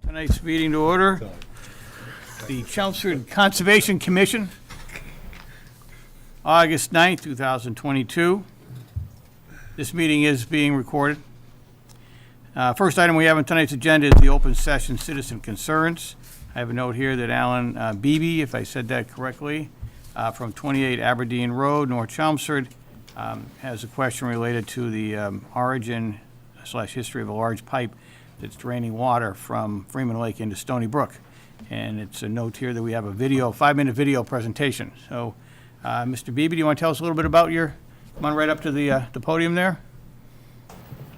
Tonight's meeting to order. The Chelmsford Conservation Commission, August 9th, 2022. This meeting is being recorded. First item we have on tonight's agenda is the open session citizen concerns. I have a note here that Alan Beebe, if I said that correctly, from 28 Aberdeen Road, North Chelmsford, has a question related to the origin/history of a large pipe that's draining water from Freeman Lake into Stony Brook. And it's a note here that we have a video, 5-minute video presentation. So, Mr. Beebe, do you want to tell us a little bit about come on right up to the podium there?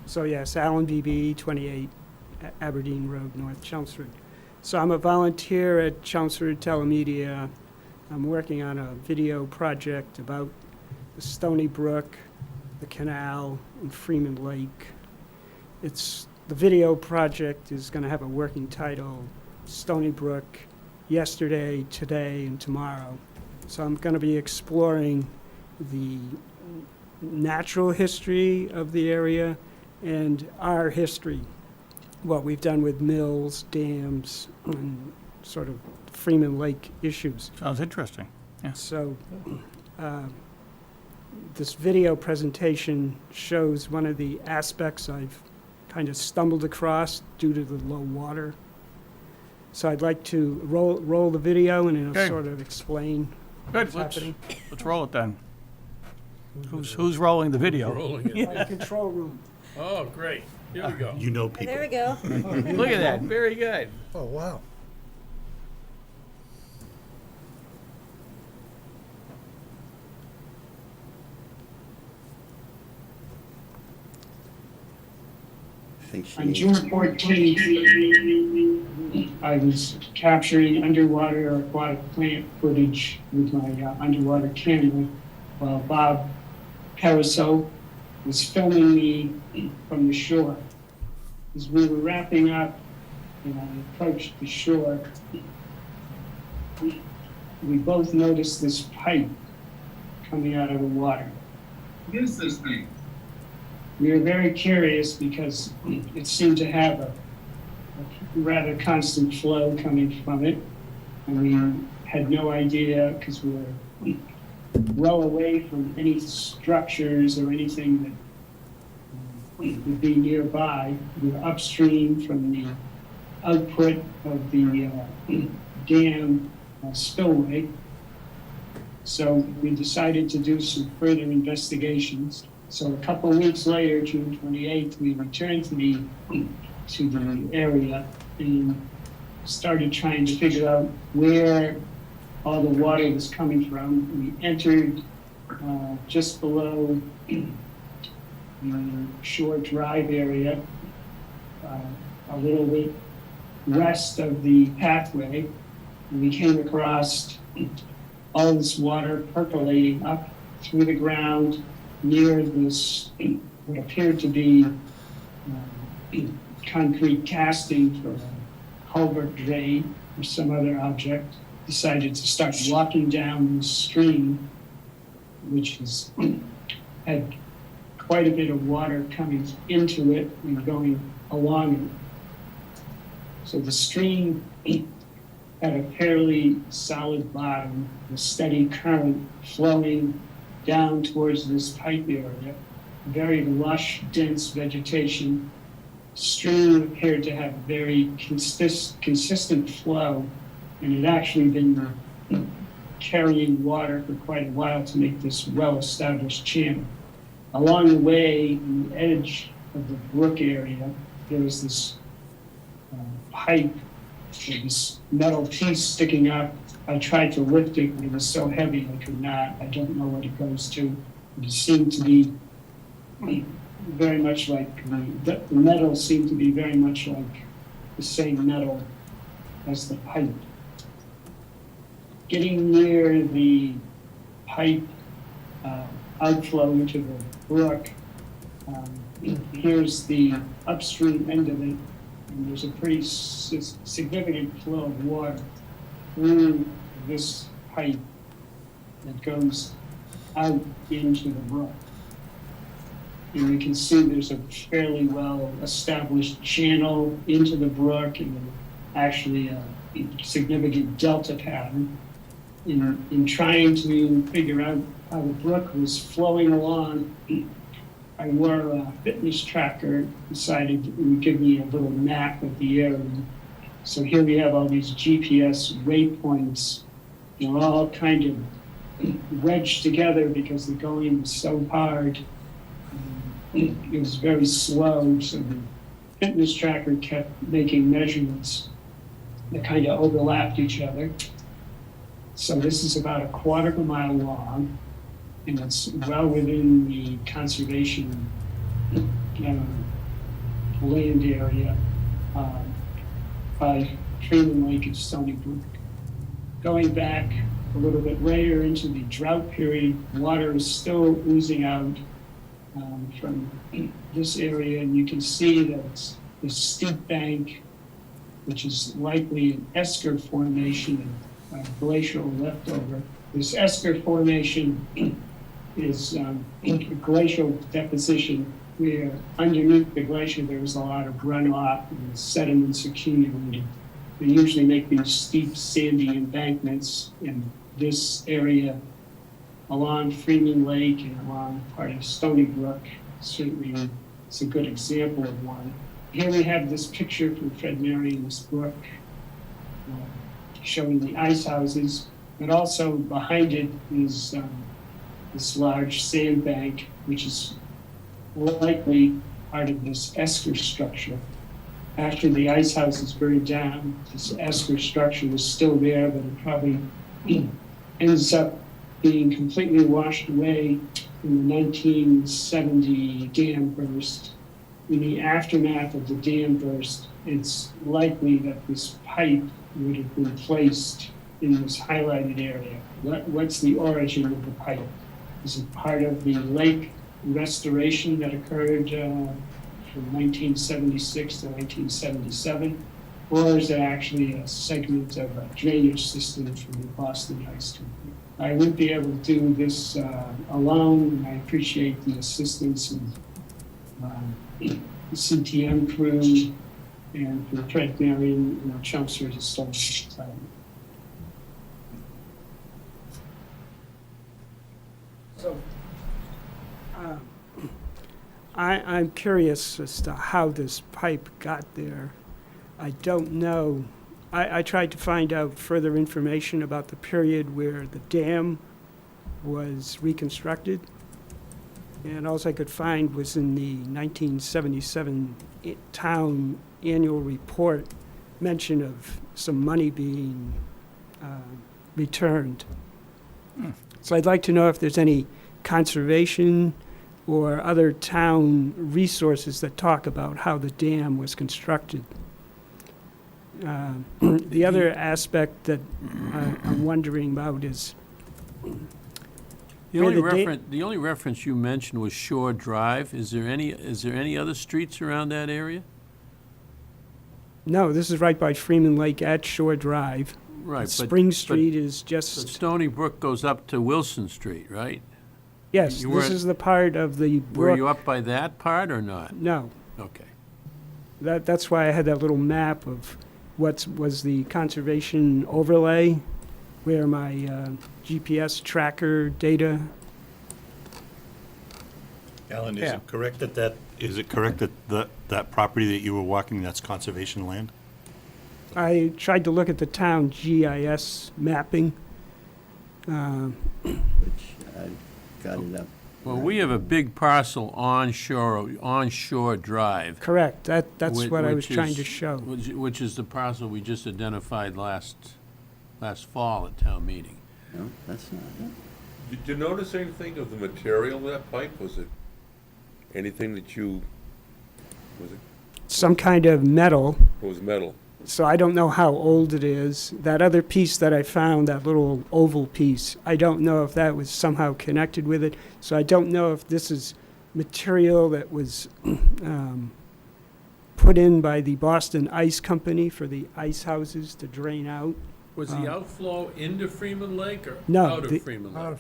So yes, Alan Beebe, 28 Aberdeen Road, North Chelmsford. So I'm a volunteer at Chelmsford Telemedia. I'm working on a video project about the Stony Brook, the canal, and Freeman Lake. The video project is going to have a working title, Stony Brook, Yesterday, Today, and Tomorrow. So I'm going to be exploring the natural history of the area and our history, what we've done with mills, dams, and sort of Freeman Lake issues. Sounds interesting. Yeah. So this video presentation shows one of the aspects I've kind of stumbled across due to the low water. So I'd like to roll the video and it'll Okay. sort of explain Good, what's happening. let's roll it then. Who's rolling the video? Rolling it. My control room. Oh, great. Here we go. You know people. There we go. Look at that, very good. Oh, wow. I think she On June 14th, I was capturing underwater aquatic plant footage with my underwater camera while Bob Caruso was filming me from the shore. As we were wrapping up and I approached the shore, we both noticed this pipe coming out of the water. What is this thing? We were very curious because it seemed to have a rather constant flow coming from it. And we had no idea, because we were well away from any structures or anything that would be nearby. We were upstream from the output of the dam spillway. So we decided to do some further investigations. So a couple of weeks later, June 28th, we returned to the area and started trying to figure out where all the water was coming from. We entered just below the Shore Drive area, a little bit west of the pathway, and we came across all this water percolating up through the ground near this, what appeared to be concrete casting for a culvert drain or some other object. Decided to start walking down the stream, which had quite a bit of water coming into it and going along it. So the stream had a fairly solid bottom, a steady current flowing down towards this pipe area, very lush, dense vegetation. Stream appeared to have very consistent flow, and had actually been carrying water for quite a while to make this well-established channel. Along the way, on the edge of the brook area, there was this pipe with this metal piece sticking up. I tried to lift it, but it was so heavy I could not. I don't know what it goes to. It seemed to be very much like, the metal seemed to be very much like the same metal as the pipe. Getting near the pipe outflow into the brook, here's the upstream end of it, and there's a pretty significant flow of water through this pipe that goes out into the brook. And we can see there's a fairly well established channel into the brook, and actually a significant delta pattern. In trying to figure out how the brook was flowing along, I wore a fitness tracker, decided it would give me a little map of the area. So here we have all these GPS waypoints. They're all kind of wedged together because the going was so hard. It was very slow, so the fitness tracker kept making measurements that kind of overlapped each other. So this is about a quarter of a mile long, and it's well within the conservation land area by Freeman Lake and Stony Brook. Going back a little bit later into the drought period, water is still oozing out from this area, and you can see that it's this steep bank, which is likely an esker formation, glacial leftover. This esker formation is a glacial deposition where underneath the glacier there was a lot of runoff and sediments accumulated. They usually make these steep sandy embankments in this area along Freeman Lake and along part of Stony Brook. Certainly it's a good example of one. Here we have this picture from Fred Marion's book showing the ice houses, but also behind it is this large sandbank, which is likely part of this esker structure. After the ice houses burned down, this esker structure was still there, but it probably ends up being completely washed away in the 1970 dam burst. In the aftermath of the dam burst, it's likely that this pipe would have been placed in this highlighted area. What's the origin of the pipe? Is it part of the lake restoration that occurred from 1976 to 1977? Or is it actually a segment of a drainage system from the Boston Ice Company? I wouldn't be able to do this alone. I appreciate the assistance of the CTM crew and for Fred Marion, Chelmsford Historical Society. So, I'm curious as to how this pipe got there. I don't know. I tried to find out further information about the period where the dam was reconstructed, and all I could find was in the 1977 town annual report mention of some money being returned. So I'd like to know if there's any conservation or other town resources that talk about how the dam was constructed. The other aspect that I'm wondering about is The only reference you mentioned was Shore Drive. Is there any other streets around that area? no, this is right by Freeman Lake at Shore Drive. Right, but Spring Street is but just, Stony Brook goes up to Wilson Street, right? yes, you this weren't- is the part of the Were you brook. up by that part or not? No, Okay. that's why I had that little map of what was the conservation overlay, where my GPS tracker data. Alan, is Yeah. it correct that property that you were walking, that's conservation land? I tried to look at the town GIS mapping. Which I got it up. Well, we have a big parcel onshore Drive. Correct, that's Whi- what I was which trying is- to show. Which is the parcel we just identified last fall at town meeting. No, that's not it. Did you notice anything of the material of that pipe? Was it anything that was Some kind of metal, it was metal? so I don't know how old it is. That other piece that I found, that little oval piece, I don't know if that was somehow connected with it. So I don't know if this is material that was put in by the Boston Ice Company for the ice houses to drain out. Was the outflow into Freeman Lake or No, out the- of Freeman Lake?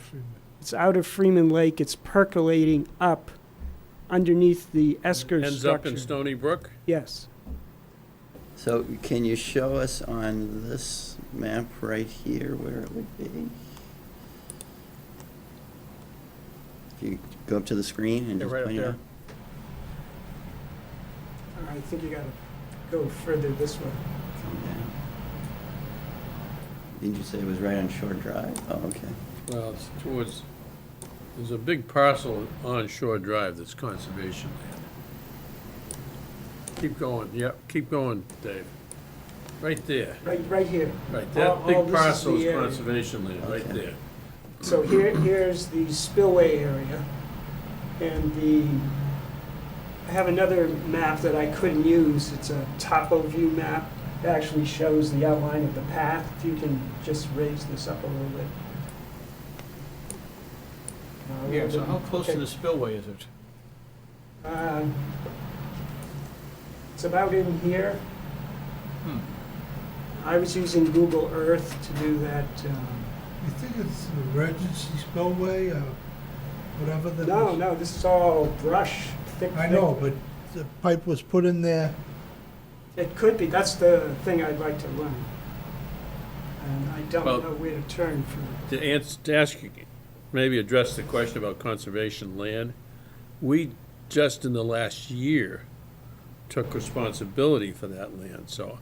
It's out of Freeman Lake, it's percolating up underneath the esker Ends up in structure. Stony Brook? Yes, So can you show us on this map right here where it would be? If you go up to the screen and Yeah, just right up point it there. out. I think you gotta go further this way. Come down. Didn't you say it was right on Shore Drive? Oh, okay. Well, it's towards, there's a big parcel on Shore Drive that's conservation land. Keep going, yep, keep going, Dave. Right there, Right here. right, All that big this is parcel the is area. conservation land, right Okay. there. So here's the spillway area, and I have another map that I couldn't use. It's a Topo View Map. It actually shows the outline of the path. If you can just raise this up a little bit. Yeah, so how close to Okay. the spillway is it? It's about in here. Hmm. I was using Google Earth to do that. You think it's an emergency spillway or whatever that is? No, this is all brush, thick. I know, but the pipe was put in there. It could be. That's the thing I'd like to learn. And I don't Well- know where to turn for. To ask you, maybe address the question about conservation land, we just in the last year took responsibility for that land, so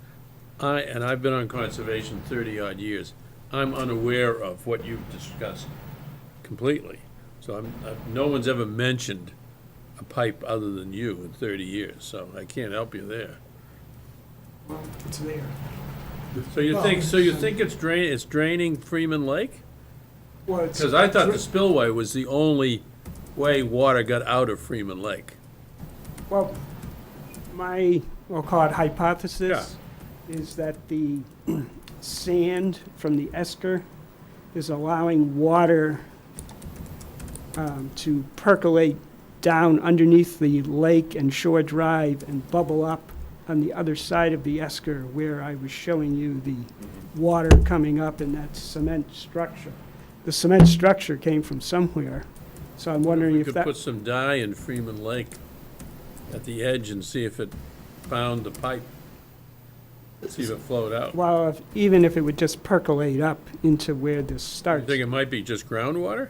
I've been on conservation 30-odd years. I'm unaware of what you've discussed completely. So no one's ever mentioned a pipe other than you in 30 years, so I can't help you there. Well, it's there. So you think it's draining Freeman Lake? Well, it's. Because I thought the spillway was the only way water got out of Freeman Lake. Well, we'll call it hypothesis, is that the sand from the esker is allowing water to percolate down underneath the lake and Shore Drive and bubble up on the other side of the esker where I was showing you the water coming up in that cement structure. The cement structure came from somewhere, so I'm wondering We if could that... put some dye in Freeman Lake at the edge and see if it found the pipe, see if it flowed out. Well, even if it would just percolate up into where this You starts. think it might be just groundwater?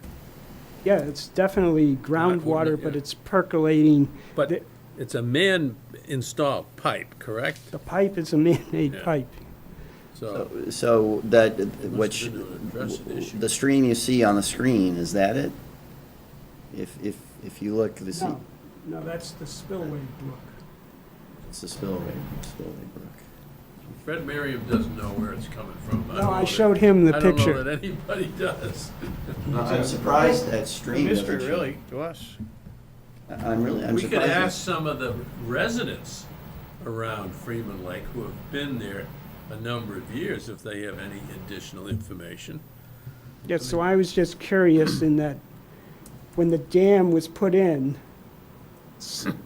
Yeah, it's definitely groundwater, but yeah. it's percolating. But The- it's a man-installed pipe, correct? The pipe is a man-made Yeah. pipe. So, So that, must have been an addressed issue. the stream you see on the screen, is that it? If you look, this, No, that's the spillway brook. it's the spillway brook. Fred Merriam doesn't know where it's coming from. don't No, know I that- showed him the I don't know picture. that anybody does. I'm surprised that A stream mystery, doesn't. really, to us. I'm We could surprised. ask some of the residents around Freeman Lake who have been there a number of years if they have any additional information. Yeah, so I was just curious in that when the dam was put in,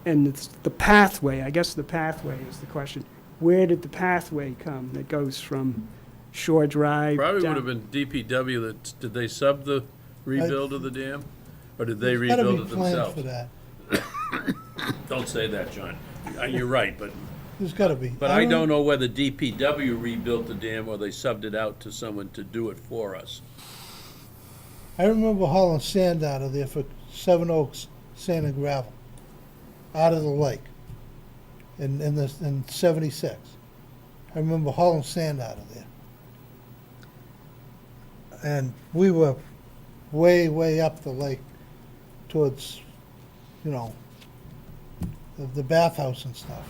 and it's the pathway, I guess the pathway is the question. Where did the pathway come that goes from Shore Drive Probably would down? have been DPW that, did they sub the rebuild of the dam? Or did they There's gotta rebuild be it plans themselves? for that. Don't say that, John. You're right, but There's gotta be. I don't know whether DPW rebuilt the dam or they subbed it out to someone to do it for us. I remember hauling sand out of there for Seven Oaks Sand and Gravel, out of the lake, in '76. I remember hauling sand out of there. And we were way, way up the lake towards, the bathhouse and stuff.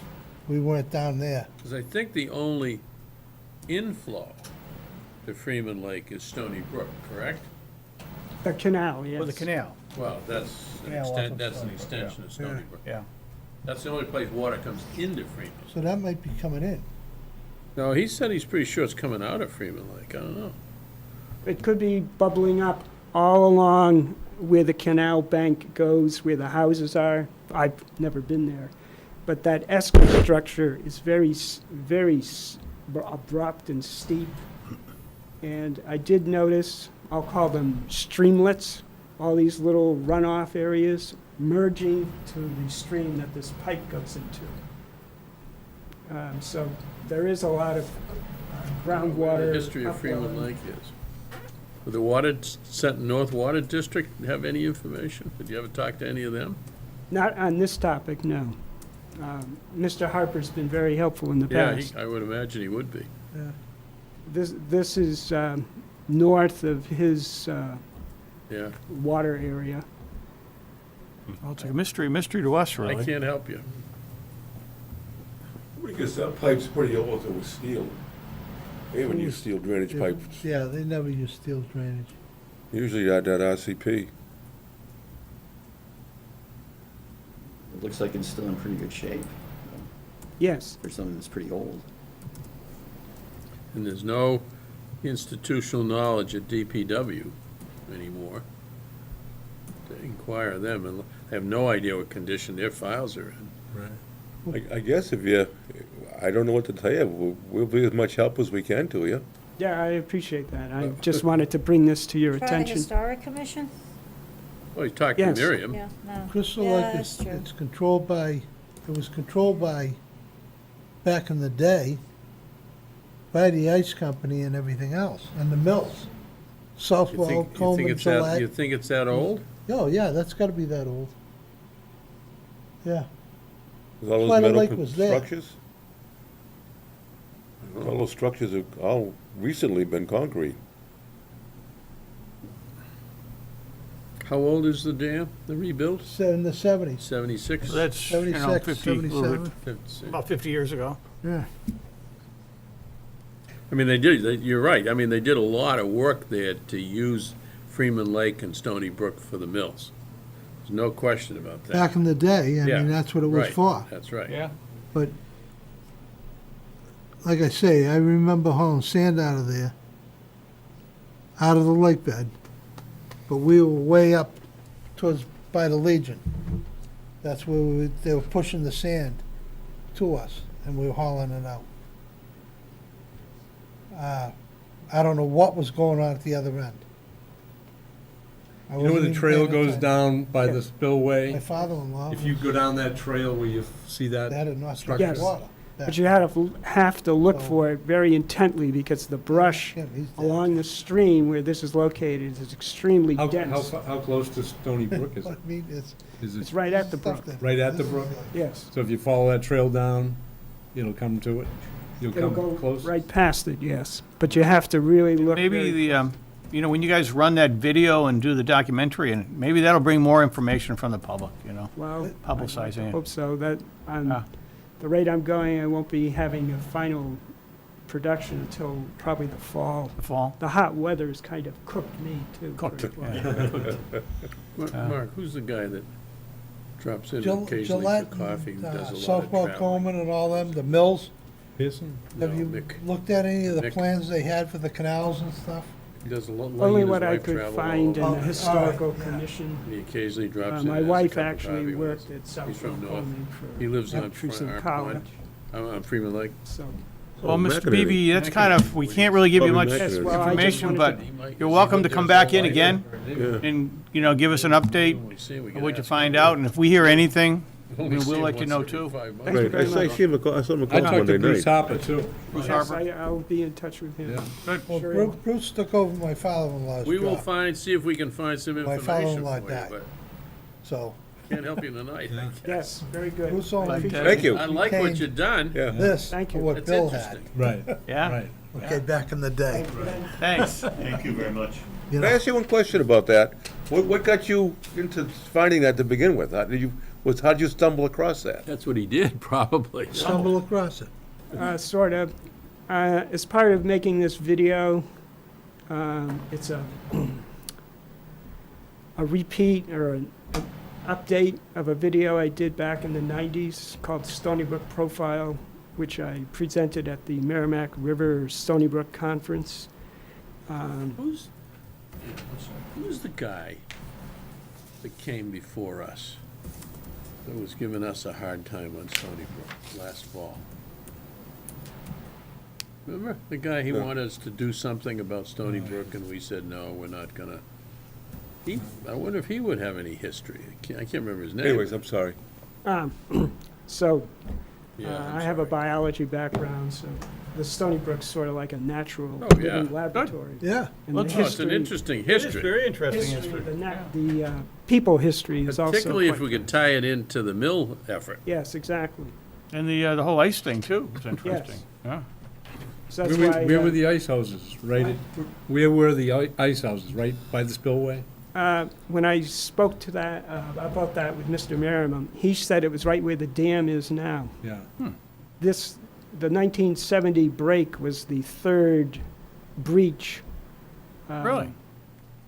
We weren't down there. Because I think the only inflow to Freeman Lake is Stony Brook, correct? The canal, yes. With the canal, Well, that's an Yeah, off of that's an Stony Brook, extension of Stony Brook. yeah. That's the only place water comes into Freeman. So that might be coming in. No, he said he's pretty sure it's coming out of Freeman Lake. I don't know. It could be bubbling up all along where the canal bank goes, where the houses are. I've never been there. But that esker structure is very abrupt and steep. And I did notice, I'll call them streamlets, all these little runoff areas merging to the stream that this pipe goes into. So there is a lot of The groundwater. history of Freeman upwelling. Lake is. Would the water, North Water District have any information? Did you ever talk to any of them? Not on this topic, no. Mr. Harper's been very helpful in the Yeah, past. I would imagine he would be. This is north of his Yeah, water area. Well, it's a mystery to us, I really. can't help you. Because that pipe's pretty old, if it was steel. They haven't used steel drainage pipes, Yeah, they never use steel drainage. usually that RCP. It looks like it's still in pretty good shape Yes, for something that's pretty old. And there's no institutional knowledge at DPW anymore to inquire them, and I have no idea what condition their files are in. I guess if you, I don't know what to tell you, we'll be as much help as we can to you. yeah, I appreciate that. I just wanted to bring this to your Try the attention. Historic Commission? Well, you talked to Yes. Miriam. Yeah, no. Crystal Yeah, Lake that's is, true. it's controlled by, it was controlled by, back in the day, by the ice company and everything else, and the mills. You Southwell, think Coleman, it's that, you Gillette. think it's that old? Oh, yeah, that's gotta be that old. Yeah, With all That's those why the metal lake was there. structures? All those structures have all recently been concrete. How old is the dam, the rebuild? in the seventies. 76? So that's, you know, 76, 50, a little bit- 77. about 50 years ago. Yeah. I mean, you're right, I mean, they did a lot of work there to use Freeman Lake and Stony Brook for the mills. There's no question about that. Back in the day, I Yeah, mean, that's what it was right, for. That's right. Yeah. But, like I say, I remember hauling sand out of there, out of the lake bed, but we were way up towards, by the Legion. That's where they were pushing the sand to us, and we were hauling it out. I don't know what was going on at the other end. I You know where wasn't the even trail paying goes attention. down by the My spillway? father-in-law, If you go down that trail where you see they that, had a North structure. Country Yes. water. But you have to look for it very intently because the brush Yeah, he's dead. along the stream where this is located is extremely how dense. close to Stony Brook is I it? mean, it's Is It's it right at the stuff brook, that- right at the this is brook? really- yes. So if you follow that trail down, it'll come to it? You'll It'll come go close? right past it, yes. But you have to really look Maybe very- the, you know, when you guys run that video and do the documentary, and maybe that'll bring more information from the public, you know, Well, publicizing I it. hope so. That, Ah. the rate I'm going, I won't be having a final production until probably the fall. The fall. The hot weather's kind of cooked me, too. Cooked pretty it, well. Mark, who's the guy that drops in Gil- occasionally Gillette, for coffee, who does a lot of Southwell traveling? Coleman and all them, the mills. Pearson? Have No, you Mick. looked at any of the Mick. plans they had for the canals and stuff? He does a lot, he Only and his what I wife could travel all find in over. the Oh, historical all right, yeah. commission. He occasionally drops in. My and has a wife cup of actually coffee with worked us. at Southwell from North. Coleman He for lives on Princeton College, on Freeman Lake. so. Well, Oh, Mr. McInerney. Beebe, that's kind of, we can't really give you much Probably Yes, well, I just information, wanted but to- you're welcome to come back in again Yeah. and, you know, give us an update When we see him, we of can what you ask find him. out, and if we hear anything, We only we'll see him let you once know, every too. 5 months. Thank you very much. I saw him I call talked to Monday Bruce night. Harper too. Bruce Yes, Harper. I'll be in touch with him. Yeah. Well, Sure Bruce, will. Bruce took over my father-in-law's We will job, see if we can find some My information father-in-law for you, died. but so can't help you tonight. Yes, very good. Bruce only Fantastic. Thank you. I like what Came- you've done. Yeah. this, Thank for you. what It's Bill had, interesting. Right, Yeah, right. okay, back in the day. thanks. Thank you very much. You Can I know, ask you one question about that? What got you into finding that to begin with? How'd you stumble across that? That's what he did, probably. stumble across it. Sort of. As part of making this video, it's a repeat or an update of a video I did back in the 90s called Stony Brook Profile, which I presented at the Merrimack River Stony Brook Conference. Who's the guy that came before us that was giving us a hard time on Stony Brook last fall? Remember the guy, he Yeah. wanted us to do something about Stony Brook and we said, no, we're not gonna. I wonder if he would have any history. I can't remember his name. Anyways, I'm sorry. So, Yeah, I have a biology background, so the Stony Brook's sort of like a natural Oh, yeah. living laboratory. Yeah. And Well, the Oh, it's an history, interesting It is history, very interesting history, history. the people history is also particularly if quite- we could tie it into the mill effort. Yes, exactly. And the whole ice thing, too, is interesting. Yeah. So that's Where why, were the ice houses? Right at, where were the ice houses? Right by the spillway? when I spoke to that, about that with Mr. Merriman, he said it was right where the dam is now. Yeah. The 1970 break was the third breach. Really?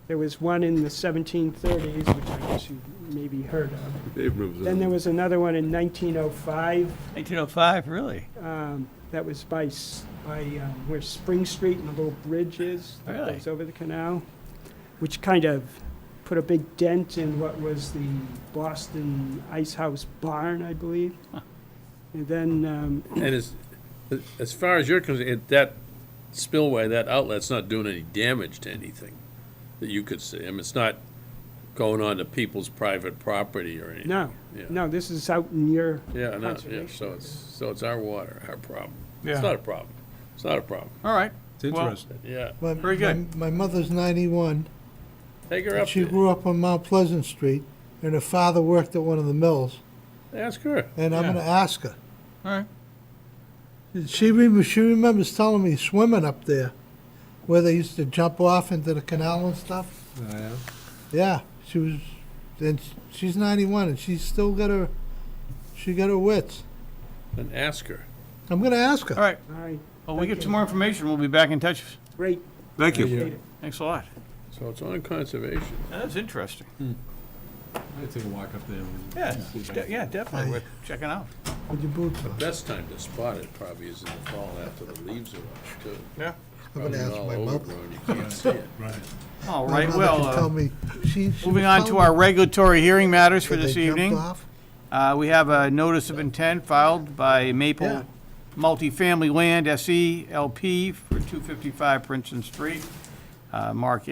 There was one in the 1730s, which I guess you maybe heard of. Dave moves Then there was another one in 1905. 1905, really? That was by where Spring Street and the little bridge is that Really? goes over the canal, which kind of put a big dent in what was the Boston Ice House barn, I believe. And then, And as far as you're concerned, that spillway, that outlet's not doing any damage to anything that you could see. I mean, it's not going on to people's private property or anything. no, Yeah. no, this is out in your Yeah, no, yeah, conservation. so it's our water, our problem. Yeah. It's not a problem. It's not a problem. All right. It's Well, interesting. Yeah. Very good. My mother's 91. Take her and up She there. grew up on Mount Pleasant Street, and her father worked at one of the mills. Ask her. And I'm Yeah. going to ask her. All right. She remembers telling me swimming up there, where they used to jump off into the canal and stuff. Oh, yeah. Yeah, she was, and she's 91, and she's still got her, she got her wits. And ask her. I'm going to ask her. All right. All right, Well, we get some more information. We'll be back in touch. great. Thank you. Appreciate it. Thanks a lot. So it's on conservation. That's interesting. I'd take a walk up there. Yeah, See that. yeah, definitely. We're checking out. With your boots on. Best time to spot it probably is in the fall after the leaves are up, too. Yeah. I'm going to ask Probably my all mother. overgrown, you can't see it. Right. All My right, mother well, can tell me. She moving was on to telling our me regulatory hearing matters for that this they jumped evening. off. We have a notice of intent filed by Maple Yeah. Multifamily Land SE LP for 255 Princeton Street. Mark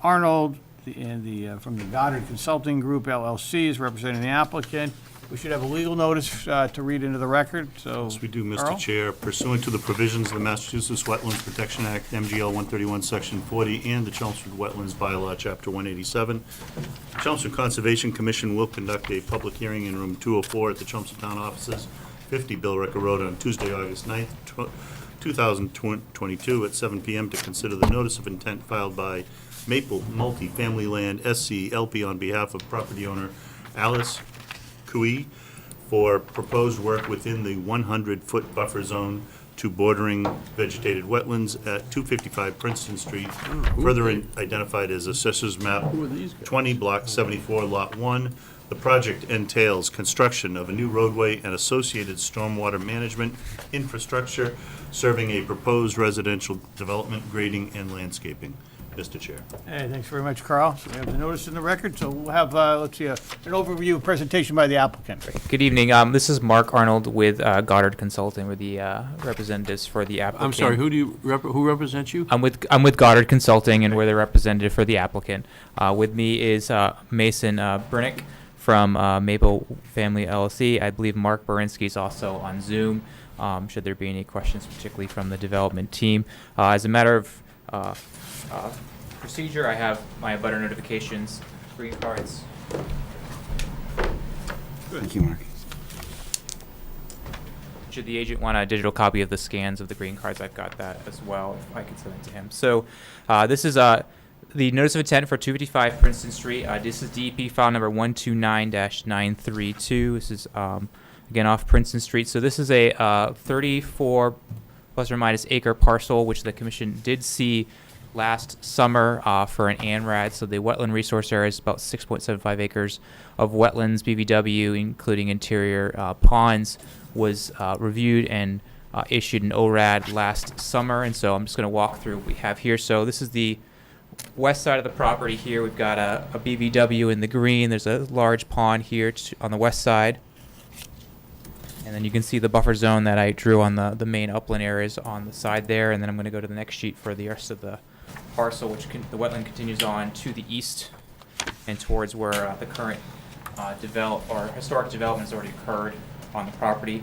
Arnold from the Goddard Consulting Group LLC is representing the applicant. We should have a legal notice to read into the record, so. Yes, we do, Carl? Mr. Chair. Pursuant to the provisions of the Massachusetts Wetlands Protection Act, MGL 131, Section 40, and the Chelmsford Wetlands Bylaw, Chapter 187, the Chelmsford Conservation Commission will conduct a public hearing in Room 204 at the Chelmsford Town Offices, 50 Billerica Road, on Tuesday, August 9th, 2022, at 7 p.m. to consider the notice of intent filed by Maple Multifamily Land SC LP on behalf of property owner Alice Cui for proposed work within the 100-foot buffer zone to bordering vegetated wetlands at 255 Princeton Street, further identified as Assessors Map Who are these guys? 20, Block 74, Lot 1. The project entails construction of a new roadway and associated stormwater management infrastructure serving a proposed residential development, grading, and landscaping. Mr. Chair. Hey, thanks very much, Carl. So we have the notice in the record, so we'll have, let's see, an overview presentation by the applicant. Good evening. This is Mark Arnold with Goddard Consulting. We're the representatives for the applicant. I'm sorry, who represents you? I'm with Goddard Consulting, and we're the representative for the applicant. With me is Mason Brennick from Maple Family LLC. I believe Mark Berinsky is also on Zoom. Should there be any questions, particularly from the development team, as a matter of procedure, I have my abutter notifications, green cards. Thank you, Mark. Should the agent want a digital copy of the scans of the green cards, I've got that as well, if I can send it to him. So this is the notice of intent for 255 Princeton Street. This is DEP file number 129-932. This is, again, off Princeton Street. So this is a 34 plus or minus acre parcel, which the commission did see last summer for an ANRAD. So the wetland resource area is about 6.75 acres of wetlands, BVW, including interior ponds, was reviewed and issued an ORAD last summer. And so I'm just going to walk through what we have here. So this is the west side of the property here. We've got a BVW in the green. There's a large pond here on the west side. And then you can see the buffer zone that I drew on the main upland areas on the side there. And then I'm going to go to the next sheet for the rest of the parcel, which the wetland continues on to the east and towards where the current historic development has already occurred on the property.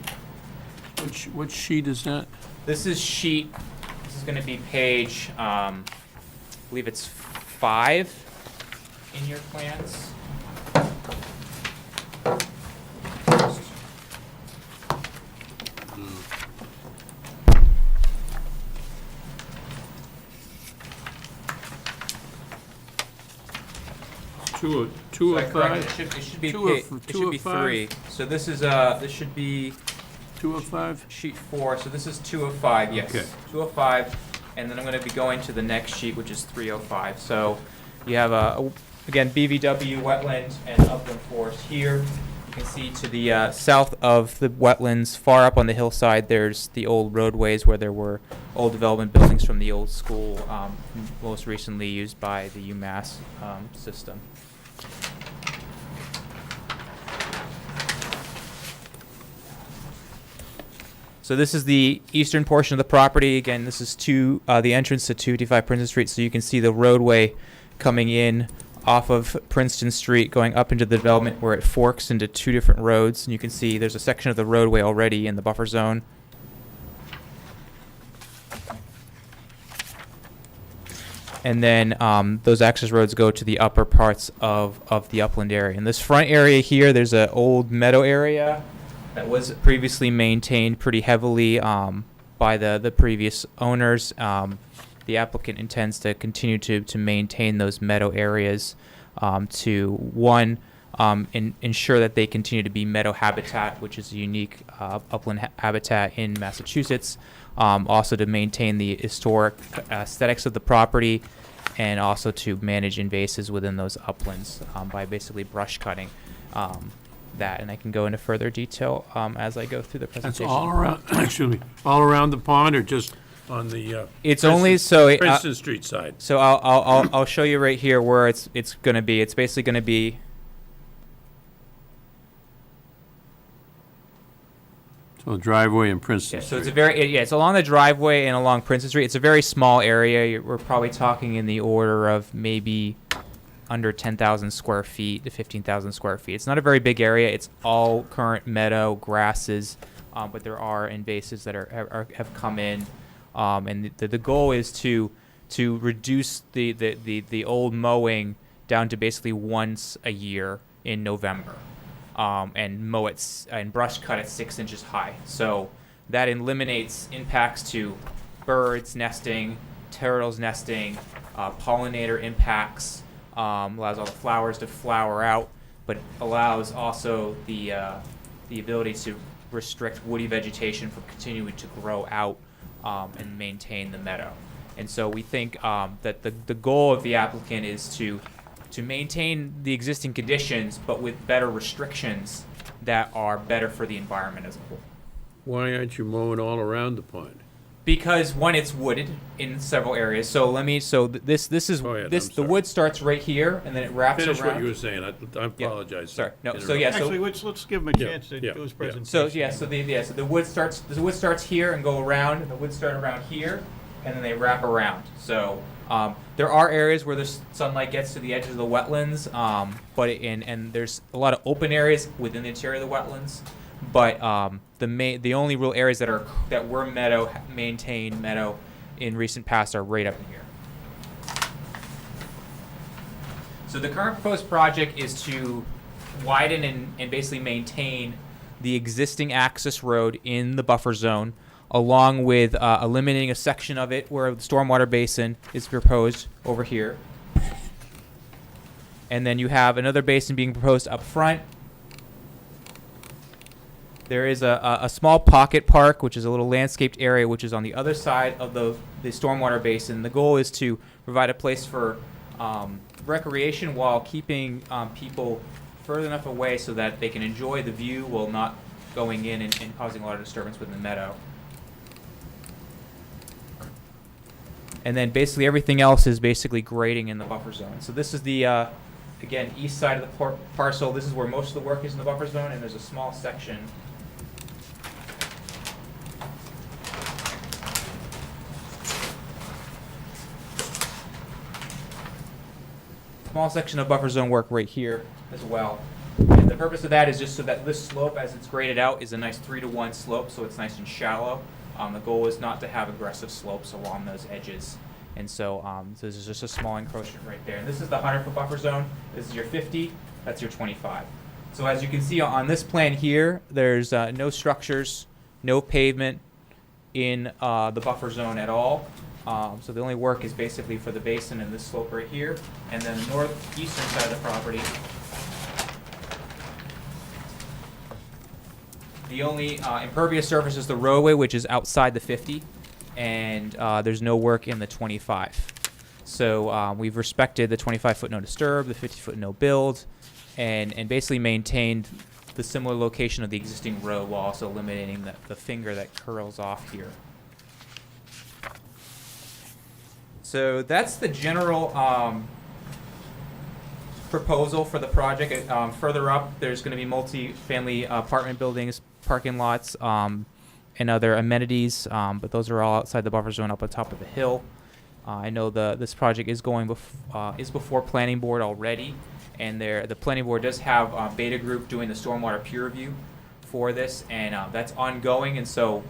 Which sheet is that? This is gonna be page, I believe it's 5 in your plans. Two of Sorry, correct, five? it should be, Two of- it two should of be five? 3. So this should be 2 of 5? sheet 4, so this is 205, yes. Okay. 205, and then I'm gonna be going to the next sheet, which is 305. So you have again, BVW wetland and upland forest here. You can see to the south of the wetlands, far up on the hillside, there's the old roadways where there were old development buildings from the old school, most recently used by the UMass system. So this is the eastern portion of the property. Again, this is the entrance to 255 Princeton Street. So you can see the roadway coming in off of Princeton Street, going up into the development where it forks into 2 different roads. And you can see there's a section of the roadway already in the buffer zone. And then those access roads go to the upper parts of the upland area. In this front area here, there's an old meadow area that was previously maintained pretty heavily by the previous owners. The applicant intends to continue to maintain those meadow areas to ensure that they continue to be meadow habitat, which is a unique upland habitat in Massachusetts. Also to maintain the historic aesthetics of the property, and also to manage invasives within those uplands by basically brush cutting that. And I can go into further detail as I go through the That's presentation. all around, excuse me, all around the pond or just on the It's only so Princeton Street side? So I'll show you right here where it's going to be. It's basically going to be. So driveway and Princeton Yeah, so Street. it's a very it's along the driveway and along Princeton Street. It's a very small area. We're probably talking in the order of maybe under 10,000 square feet to 15,000 square feet. It's not a very big area. It's all current meadow, grasses, but there are invasives that have come in, and the goal is to reduce the old mowing down to basically once a year in November. And mow it and brush cut it 6 inches high. So that eliminates impacts to birds nesting, turtles nesting, pollinator impacts, allows all the flowers to flower out, but allows also the ability to restrict woody vegetation from continuing to grow out and maintain the meadow. And so we think that the goal of the applicant is to maintain the existing conditions, but with better restrictions that are better for the environment as a whole. Why aren't you mowing all around the pond? Because one, it's wooded in several areas. So this is Go ahead, I'm the sorry. wood starts right here and then it wraps Finish around. what you were saying. I apologize. Sorry. No. for So yeah. So Actually, let's give him a chance to yeah, do his yeah. presentation. so the wood starts here and go around, and the wood start around here, and then they wrap around. So there are areas where the sunlight gets to the edges of the wetlands, and there's a lot of open areas within the interior of the wetlands. But the only real areas that were maintained meadow in recent past are right up in here. So the current proposed project is to widen and basically maintain the existing access road in the buffer zone, along with eliminating a section of it where the stormwater basin is proposed over here. And then you have another basin being proposed up front. There is a small pocket park, which is a little landscaped area, which is on the other side of the stormwater basin. The goal is to provide a place for recreation while keeping people further enough away so that they can enjoy the view while not going in and causing a lot of disturbance within the meadow. And then basically everything else is basically grading in the buffer zone. So this is the, again, east side of the parcel. This is where most of the work is in the buffer zone, and there's a small section of buffer zone work right here as well. And purpose of that is just so that this slope, as it's graded out, is a nice 3-to-1 slope, so it's nice and shallow. The goal is not to have aggressive slopes along those edges. And so, so this is just a small encroachment right there. And this is the 100-foot buffer zone. This is your 50, that's your 25. So as you can see on this plan here, there's no structures, no pavement in the buffer zone at all. So the only work is basically for the basin and this slope right here. And then the northeastern side of the property, the only impervious surface is the roadway, which is outside the 50, and there's no work in the 25. So we've respected the 25-foot no disturb, the 50-foot no build, and basically maintained the similar location of the existing road while also eliminating the finger that curls off here. So that's the general proposal for the project. Further up, there's going to be multi-family apartment buildings, parking lots, and other amenities, but those are all outside the buffer zone up on top of the hill. I know this project is going is before planning board already, and the planning board does have Beta Group doing the stormwater peer review for this, and that's ongoing. And so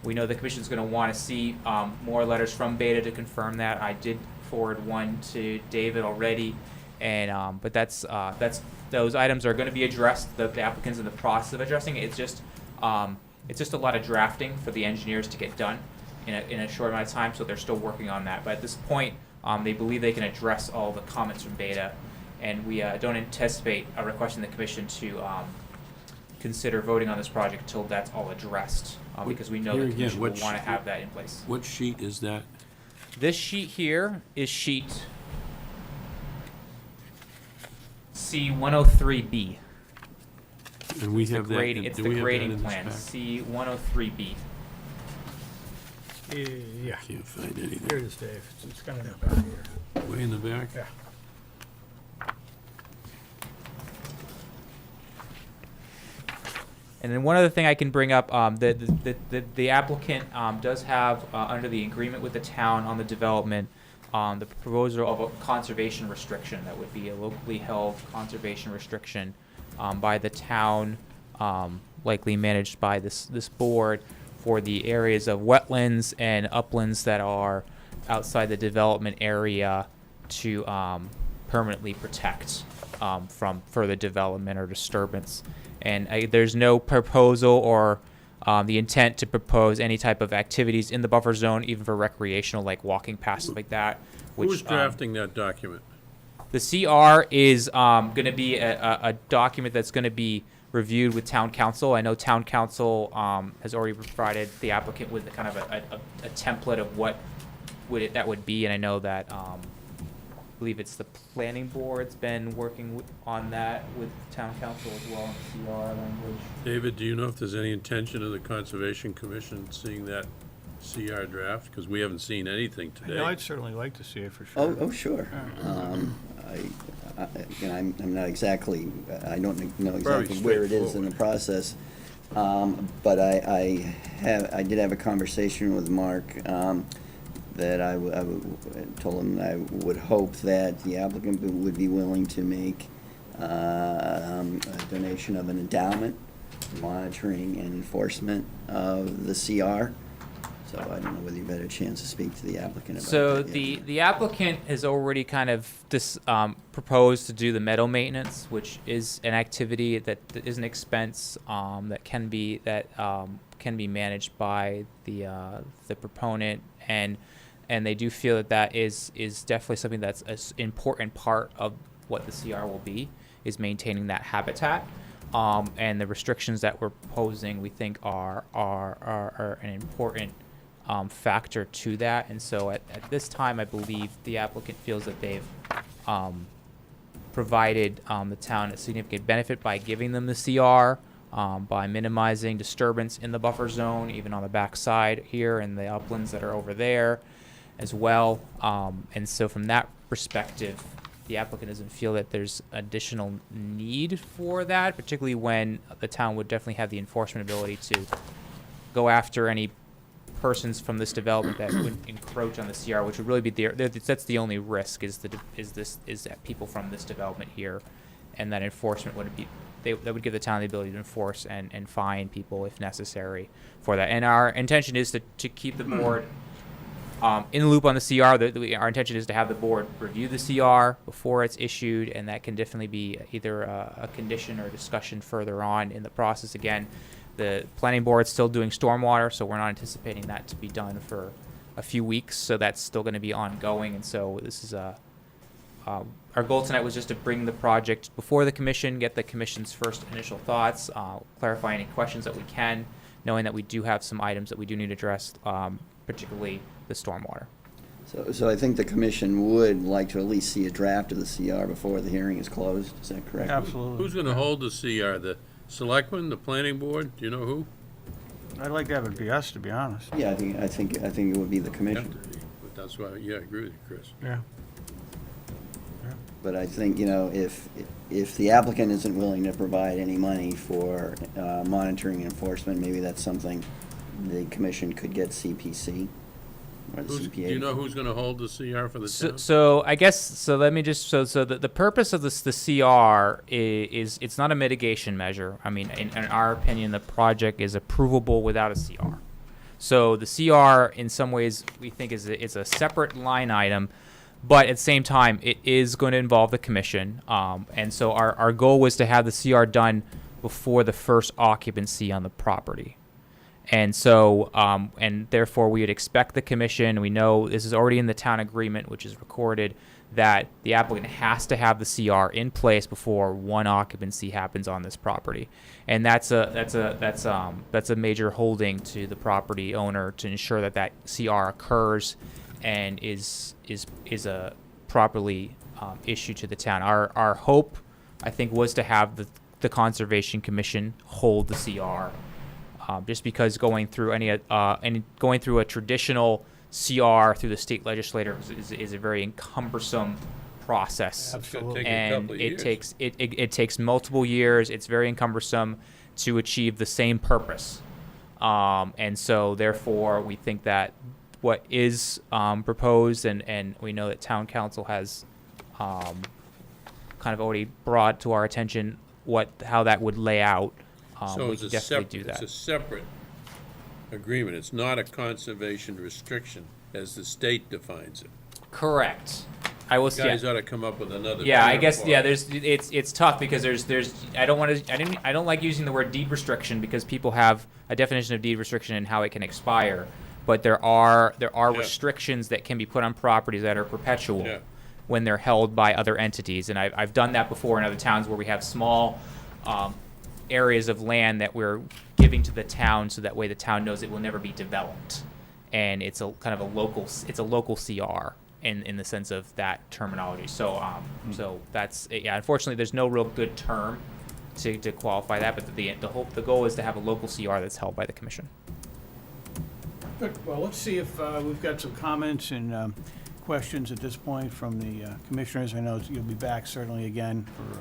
we know the commission is going to want to see more letters from Beta to confirm that. I did forward one to David already, and but that's those items are going to be addressed. The applicant's in the process of addressing it. It's just a lot of drafting for the engineers to get done in a short amount of time, so they're still working on that. But at this point, they believe they can address all the comments from Beta, and we don't anticipate requesting the commission to consider voting on this project until that's all addressed, because we know Here the again, commission will which- want to have that in place. What sheet is that? This sheet here is sheet C103B. And we It's the have that. grading, it's do the we have that grading in this plan, pack? C103B. Yeah, Can't find anything. here it is, Dave. It's kind of back here. Way in the back? Yeah. And then one other thing I can bring up, the applicant does have, under the agreement with the town on the development, the proposal of a conservation restriction that would be a locally held conservation restriction by the town, likely managed by this board, for the areas of wetlands and uplands that are outside the development area to permanently protect from further development or disturbance. And there's no proposal or the intent to propose any type of activities in the buffer zone, even for recreational, like walking past like that. Who's drafting that document? The CR is going to be a document that's going to be reviewed with town council. I know town council has already provided the applicant with kind of a template of what that would be, and I know that I believe it's the planning board's been working on that with town council as well in the CR language. David, do you know if there's any intention of the Conservation Commission seeing that CR draft? Because we haven't seen anything today. I'd certainly like to see it for sure. Oh, sure. Again, I'm not exactly, I don't know exactly where it is in the process. But I did have a conversation with Mark, that I told him I would hope that the applicant would be willing to make a donation of an endowment, monitoring and enforcement of the CR. So I don't know whether you've had a chance to speak to the applicant about So that yet. the applicant has already kind of proposed to do the meadow maintenance, which is an activity that is an expense that can be managed by the proponent, and they do feel that is definitely something that's an important part of what the CR will be, is maintaining that habitat. And the restrictions that we're proposing, we think are an important factor to that. And so at this time, I believe the applicant feels that they've provided the town a significant benefit by giving them the CR, by minimizing disturbance in the buffer zone, even on the back side here, and the uplands that are over there as well. And so from that perspective, the applicant doesn't feel that there's additional need for that, particularly when the town would definitely have the enforcement ability to go after any persons from this development that would encroach on the CR, which would really be that's the only risk, is that people from this development here. and that enforcement would be, that would give the town the ability to enforce and fine people if necessary for that. And our intention is to keep the board in the loop on the CR. Our intention is to have the board review the CR before it's issued, and that can definitely be either a condition or discussion further on in the process. Again, the planning board's still doing stormwater, so we're not anticipating that to be done for a few weeks, so that's still going to be ongoing. And so this is our goal tonight was just to bring the project before the commission, get the commission's first initial thoughts, clarify any questions that we can, knowing that we do have some items that we do need to address, particularly the stormwater. So I think the commission would like to at least see a draft of the CR before the hearing is closed. Is that correct? Absolutely. Who's gonna hold the CR? The selectmen, the planning board? Do you know who? I'd like to have it be us, to be honest. Yeah, I think it would be the commission. But that's why, yeah, I agree with you, Chris. Yeah. But I think, if the applicant isn't willing to provide any money for monitoring and enforcement, maybe that's something the commission could get CPC or the Do CPA. you know who's gonna hold the CR for the town? So I guess, so let me just, so the purpose of the CR is it's not a mitigation measure. I mean, in our opinion, the project is approvable without a CR. So the CR, in some ways, we think it's a separate line item, but at the same time, it is going to involve the commission. And so our goal was to have the CR done before the first occupancy on the property. And so, and therefore, we would expect the commission, we know this is already in the town agreement, which is recorded, that the applicant has to have the CR in place before one occupancy happens on this property. And that's a major holding to the property owner to ensure that that CR occurs and is properly issued to the town. Our hope, I think, was to have the Conservation Commission hold the CR. Just because going through going through a traditional CR through the state legislature is a very cumbersome process. Absolutely. Take a And couple of it years. takes multiple years. It's very cumbersome to achieve the same purpose. And so therefore we think that what is proposed, and we know that town council has kind of already brought to our attention how that would lay out. So We it's can a definitely do separate, that. it's a separate agreement. It's not a conservation restriction as the state defines it. Correct. I will. You guys ought to come up with another. Yeah, I term guess. for Yeah, it. it's tough because I don't like using the word deed restriction because people have a definition of deed restriction and how it can expire, but there are Yeah. restrictions that can be put on properties that are perpetual Yeah. when they're held by other entities, and I've done that before in other towns where we have small areas of land that we're giving to the town so that way the town knows it will never be developed, and it's a kind of a local CR. In the sense of that terminology, so that's unfortunately there's no real good term to qualify that, but the goal is to have a local CR that's held by the commission. Good. Well, let's see if we've got some comments and questions at this point from the commissioners. I know you'll be back certainly again for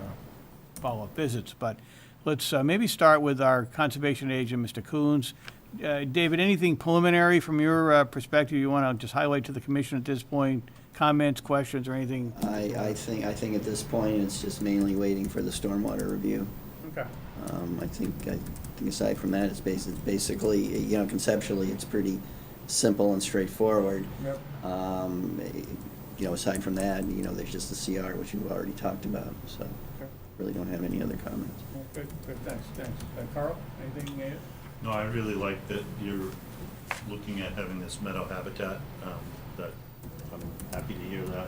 follow-up visits, but let's maybe start with our conservation agent, Mr. Coons. David, anything preliminary from your perspective you want to just highlight to the commission at this point? Comments, questions, or anything? I think at this point, it's just mainly waiting for the stormwater review. Okay. I think aside from that, it's basically, conceptually, it's pretty simple and straightforward. Yep. Aside from that, there's just the CR, which you've already talked about, so Okay. really don't have any other comments. Good, thanks. Carl, anything? No, I really like that you're looking at having this meadow habitat, that, I'm happy to hear that.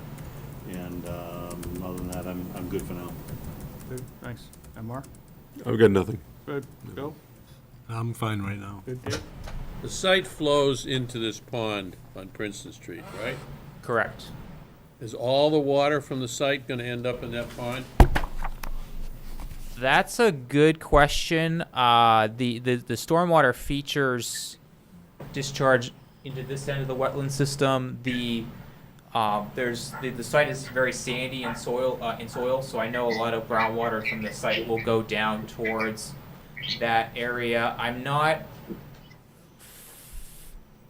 And, other than that, I'm good for now. Good, thanks. And Mark? I've got nothing. Good. Bill? I'm fine right now. Good, Dave? The site flows into this pond on Princeton Street, right? Correct. Is all the water from the site gonna end up in that pond? That's a good question. The stormwater features discharge into this end of the wetland system. The site is very sandy in soil, so I know a lot of groundwater from the site will go down towards that area.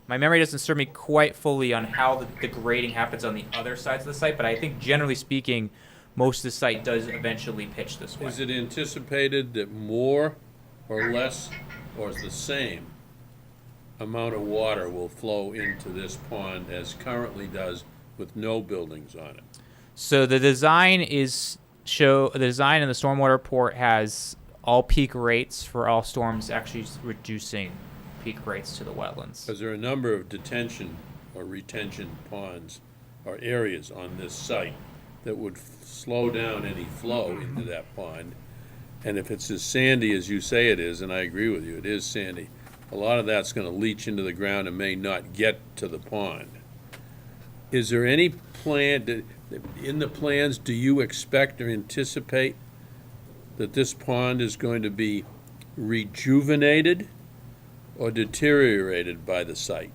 My memory doesn't serve me quite fully on how the grading happens on the other sides of the site, but I think generally speaking, most of the site does eventually pitch this way. Is it anticipated that more or less or the same amount of water will flow into this pond as currently does with no buildings on it? So the design in the stormwater report has all peak rates for all storms, actually reducing peak rates to the wetlands. Because there are a number of detention or retention ponds or areas on this site that would slow down any flow into that pond. And if it's as sandy as you say it is, and I agree with you, it is sandy, a lot of that's gonna leach into the ground and may not get to the pond. Is there any plan, in the plans, do you expect or anticipate that this pond is going to be rejuvenated or deteriorated by the site?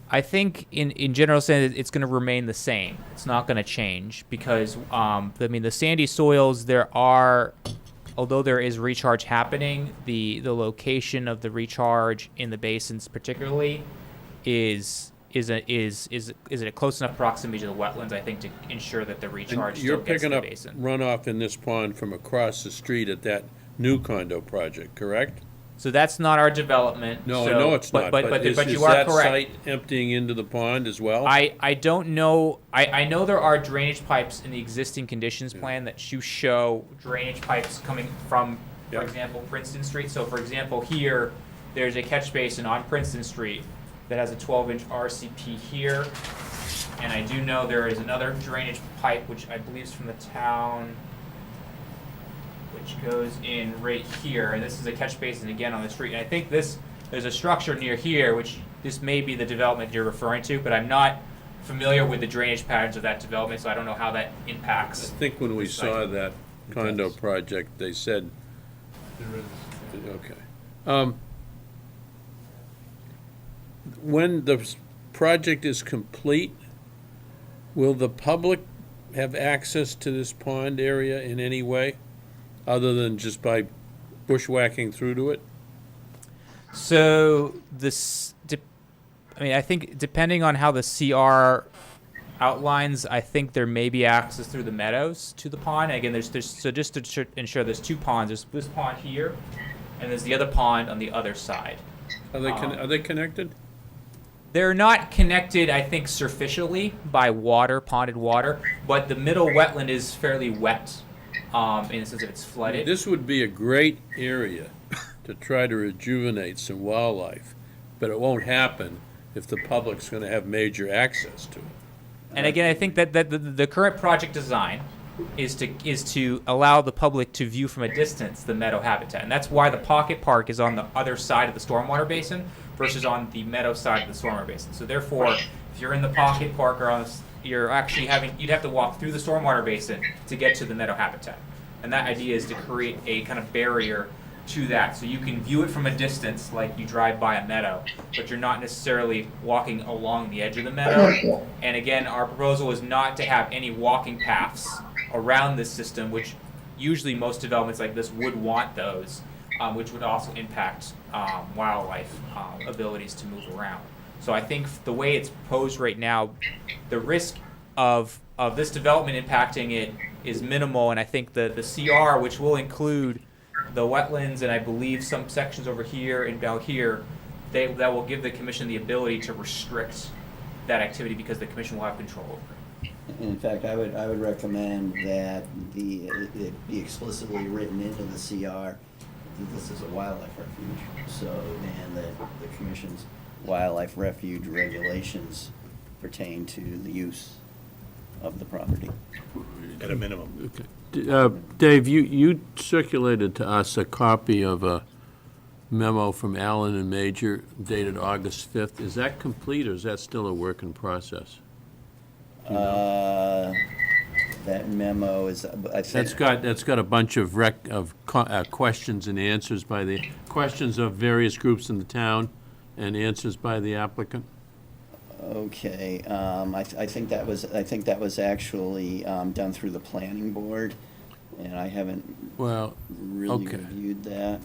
I think in general sense it's going to remain the same. It's not going to change because the sandy soils, although there is recharge happening, the location of the recharge in the basins particularly is a close enough proximity to the wetlands, I think, to ensure that the recharge And you're still gets to picking the up basin. runoff in this pond from across the street at that new condo project, correct? So that's not our development. No, I so- know it's not, but is you are that correct. site emptying into the pond as well? I don't know. I know there are drainage pipes in the existing conditions plan that you show drainage pipes coming from, for Yeah. example, Princeton Street. So, for example, here, there's a catch basin on Princeton Street that has a 12-inch RCP here. And I do know there is another drainage pipe, which I believe is from the town, which goes in right here. And this is a catch basin again on the street. And I think there's a structure near here, which this may be the development you're referring to, but I'm not familiar with the drainage patterns of that development, so I don't know how that I impacts. think when we saw that condo project, they said, okay. When the project is complete, will the public have access to this pond area in any way, other than just by bushwhacking through to it? So I think depending on how the CR outlines, I think there may be access through the meadows to the pond. Again, so just to ensure there's two ponds. There's this pond here, and there's the other pond on the other side. Are they connected? They're not connected, I think, superficially by water, ponded water, but the middle wetland is fairly wet in the sense that it's flooded. This would be a great area to try to rejuvenate some wildlife, but it won't happen if the public's going to have major access to it. And again, I think that the current project design is to allow the public to view from a distance the meadow habitat, and that's why the pocket park is on the other side of the stormwater basin versus on the meadow side of the stormwater basin. So therefore, if you're in the pocket park or you'd have to walk through the stormwater basin to get to the meadow habitat, and that idea is to create a kind of barrier to that, so you can view it from a distance like you drive by a meadow, but you're not necessarily walking along the edge of the meadow. And again, our proposal is not to have any walking paths around this system, which usually most developments like this would want those, which would also impact wildlife abilities to move around. So I think the way it's proposed right now, the risk of this development impacting it is minimal, and I think the CR, which will include the wetlands and I believe some sections over here and down here, that will give the commission the ability to restrict that activity because the commission will have control over it. In fact, I would recommend that it be explicitly written into the CR that this is a wildlife refuge, so, and that the commission's wildlife refuge regulations pertain to the use of the property. At a minimum. Dave, you circulated to us a copy of a memo from Allen and Major dated August 5th. Is that complete, or is that still a work in process? That memo is, I think. That's got a bunch of questions and answers by the, questions of various groups in the town and answers by the applicant? Okay, I think that was actually done through the planning board, and I haven't really okay. reviewed that.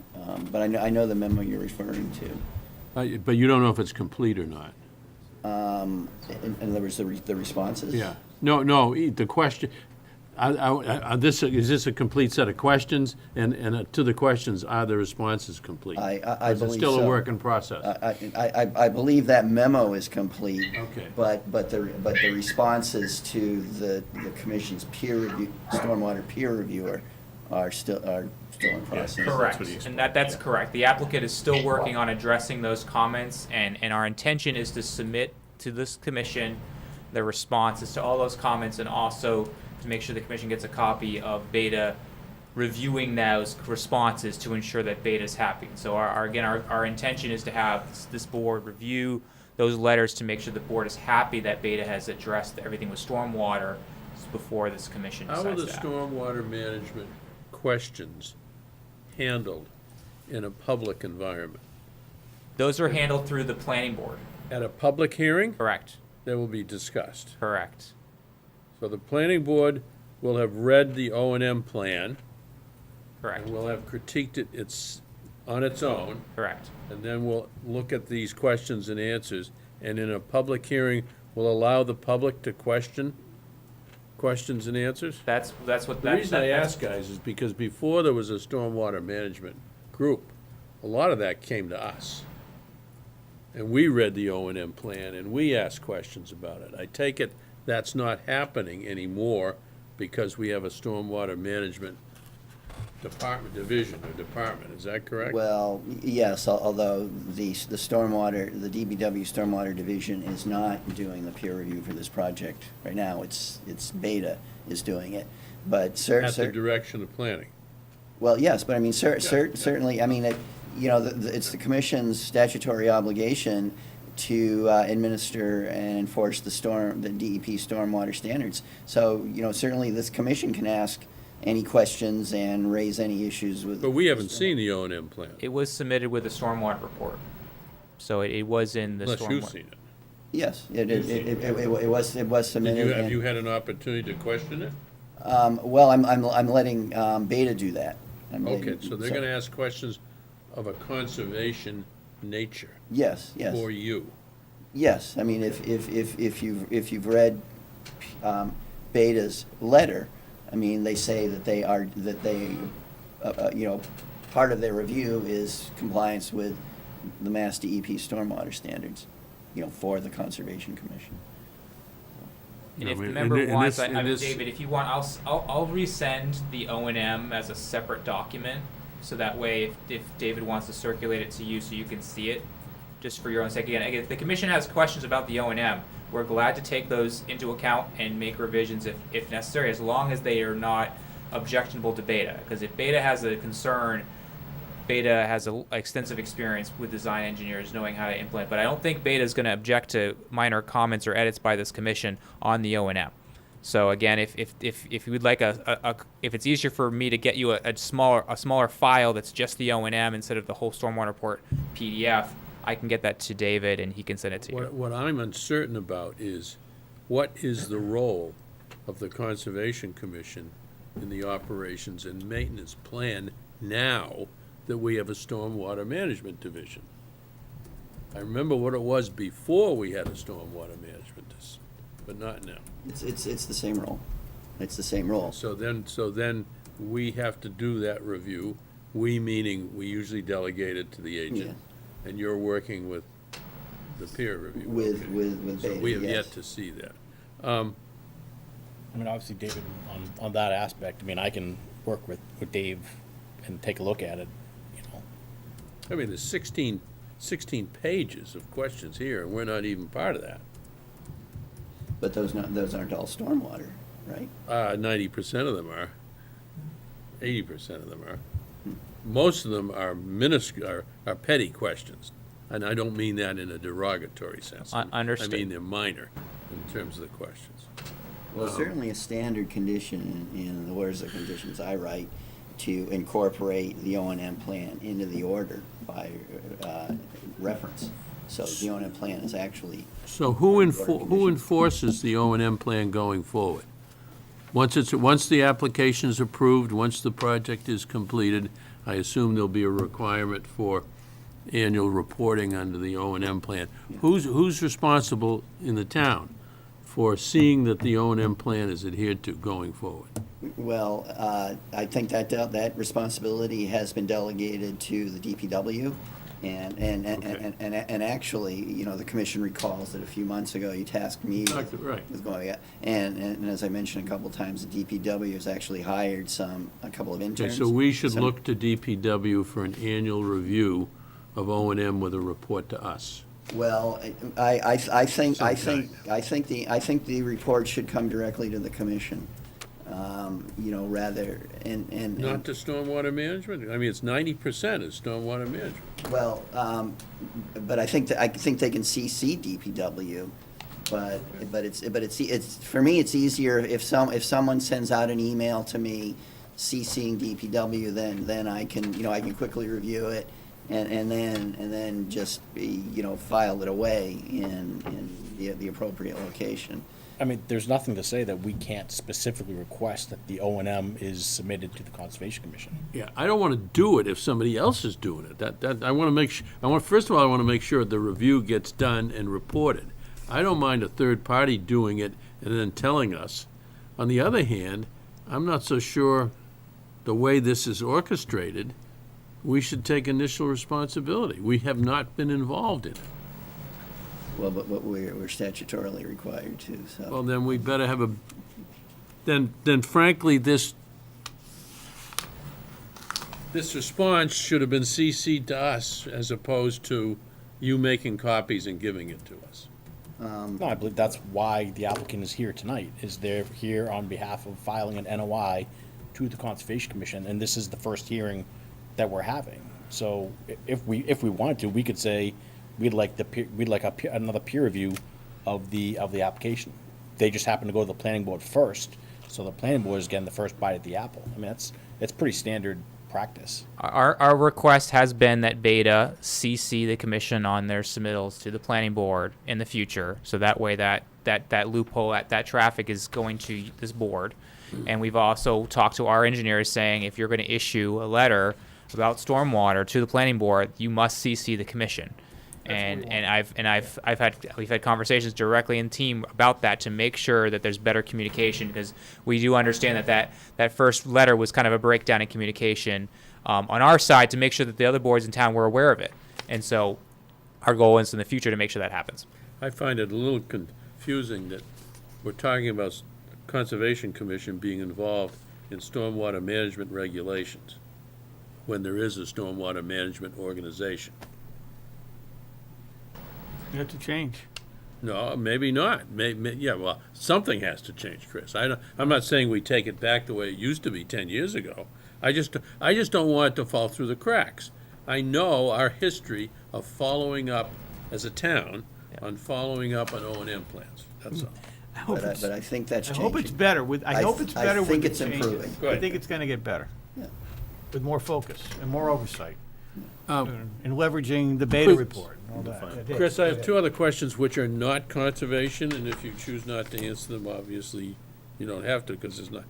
But I know the memo you're referring to. But you don't know if it's complete or not? In other words, the responses? Yeah. No, the question, Is this a complete set of questions? And to the questions, are the responses complete? I Or is it believe still a so. work in process? I believe that memo is complete. Okay. But the responses to the commission's peer review, stormwater peer reviewer are still in process. Correct, what he and that's correct. The applicant is still working on addressing those comments, and our intention is to submit to this commission the responses to all those comments, and also to make sure the commission gets a copy of Beta reviewing those responses to ensure that Beta's happy. So our intention is to have this board review those letters to make sure the board is happy that Beta has addressed everything with stormwater before this commission How are decides the that. stormwater management questions handled in a public environment? Those are handled through the planning board. At a public hearing, Correct, they will be discussed. correct. So the planning board will have read the O&M plan, Correct. and will have critiqued it on its own, Correct. and then we'll look at these questions and answers, and in a public hearing, we'll allow the public to question questions and answers? That's what The reason I ask, guys, is because before there was a stormwater management group, a lot of that came to us. And we read the O&M plan, and we asked questions about it. I take it that's not happening anymore because we have a stormwater management division, is that correct? Well, yes, although the DBW Stormwater Division is not doing the peer review for this project right now. It's Beta is doing it, but At the direction of planning. well, yes, but I mean, certainly, I mean, it's the commission's statutory obligation to administer and enforce the DEP stormwater standards. So, certainly this commission can ask any questions and raise any issues with. But we haven't seen the O&M plan, It was submitted with the stormwater report, so it was in the unless you've stormwater. seen it. Yes, it was submitted. Have you had an opportunity to question it? Well, I'm letting Beta do that. Okay, so they're gonna ask questions of a conservation nature Yes, for you. yes. I mean, if you've read Beta's letter, I mean, they say that they part of their review is compliance with the Mass DEP stormwater standards, for the Conservation Commission. And I if the mean, member in wants, this- in this- David, if you want, I'll resend the O&M as a separate document, so that way, if David wants to circulate it to you, so you can see it, just for your own sake. Again, if the commission has questions about the O&M, we're glad to take those into account and make revisions if necessary, as long as they are not objectionable to Beta. Because if Beta has a concern, Beta has extensive experience with design engineers knowing how to implement. But I don't think Beta is going to object to minor comments or edits by this commission on the O&M. So again, if you would like if it's easier for me to get you a smaller file that's just the O&M instead of the whole stormwater report PDF, I can get that to David and he can send it to you. What I'm uncertain about is, what is the role of the Conservation Commission in the operations and maintenance plan now that we have a stormwater management division? I remember what it was before we had a stormwater management, but not now. It's the same role. It's the same role. So then we have to do that review. We meaning, we usually delegate it to the agent, and you're working with the peer review. With So Beta, we have yes. yet to see that. I mean, obviously, David, on that aspect, I mean, I can work with Dave and take a look at it, I mean, there's 16 pages of questions here, and we're not even part of that. But those aren't all stormwater, right? 90% of them are. 80% of them are. Most of them are are petty questions, and I don't mean that in a derogatory sense. Understood. I mean they're minor in terms of the questions. Well, certainly a standard condition in the orders of conditions I write to incorporate the O&M plan into the order by reference. So the O&M plan is actually. So who enforces the O&M plan going forward? Once the application is approved, once the project is completed, I assume there'll be a requirement for annual reporting under the O&M plan. Who's responsible in the town for seeing that the O and M plan is adhered to going forward? Well, I think that responsibility has been delegated to the DPW. And actually, you know, the commission recalls that a few months ago, you tasked me Exactly right. with going, and as I mentioned a couple of times, the DPW has actually hired a couple of Okay, interns. so we should Some- look to DPW for an annual review of O and M with a report to us. Well, I think Some the report should come directly to the commission. You know, rather, and. Not to stormwater management? I mean, it's 90% is stormwater management. Well, but I think they can CC DPW, but it's for me, it's easier if someone sends out an email to me CCing DPW, then I can quickly review it and then just file it away in the appropriate location. I mean, there's nothing to say that we can't specifically request that the O and M is submitted to the Conservation Commission. Yeah, I don't want to do it if somebody else is doing it. That I want to make sure. First of all, I want to make sure the review gets done and reported. I don't mind a third party doing it and then telling us. On the other hand, I'm not so sure the way this is orchestrated, we should take initial responsibility. We have not been involved in it. Well, but we're statutorily required to, so. Well, then we better have then frankly, this response should have been CC'd to us as opposed to you making copies and giving it to us. No, I believe that's why the applicant is here tonight, is they're here on behalf of filing an NOI to the Conservation Commission, and this is the first hearing that we're having. So if we wanted to, we could say, we'd like another peer review of the application. They just happen to go to the planning board first, so the planning board is getting the first bite at the apple. I mean, it's pretty standard practice. Our request has been that Beta CC the commission on their submittals to the planning board in the future, so that way that loophole, that traffic is going to this board. And we've also talked to our engineers saying if you're going to issue a letter about stormwater to the planning board, you must CC the commission. We've had conversations directly in team about that to make sure that there's better communication, because we do understand that first letter was kind of a breakdown in communication on our side, to make sure that the other boards in town were aware of it. And so our goal is in the future to make sure that happens. I find it a little confusing that we're talking about Conservation Commission being involved in stormwater management regulations when there is a stormwater management organization. You have to change. No, maybe not. Yeah, well, something has to change, Chris. I'm not saying we take it back the way it used to be 10 years ago. I just don't want it to fall through the cracks. I know our history of following up as a town on following up on O&M plans. That's all. But I think that's I changing. hope it's better with, I hope it's better with think the it's changes. improving. I think it's gonna get better. Yeah. With more focus and more oversight. And leveraging the beta report and all that. Yeah, Chris, I have Dave. two other questions which are not conservation, and if you choose not to answer them, obviously, you don't have to, because it's not.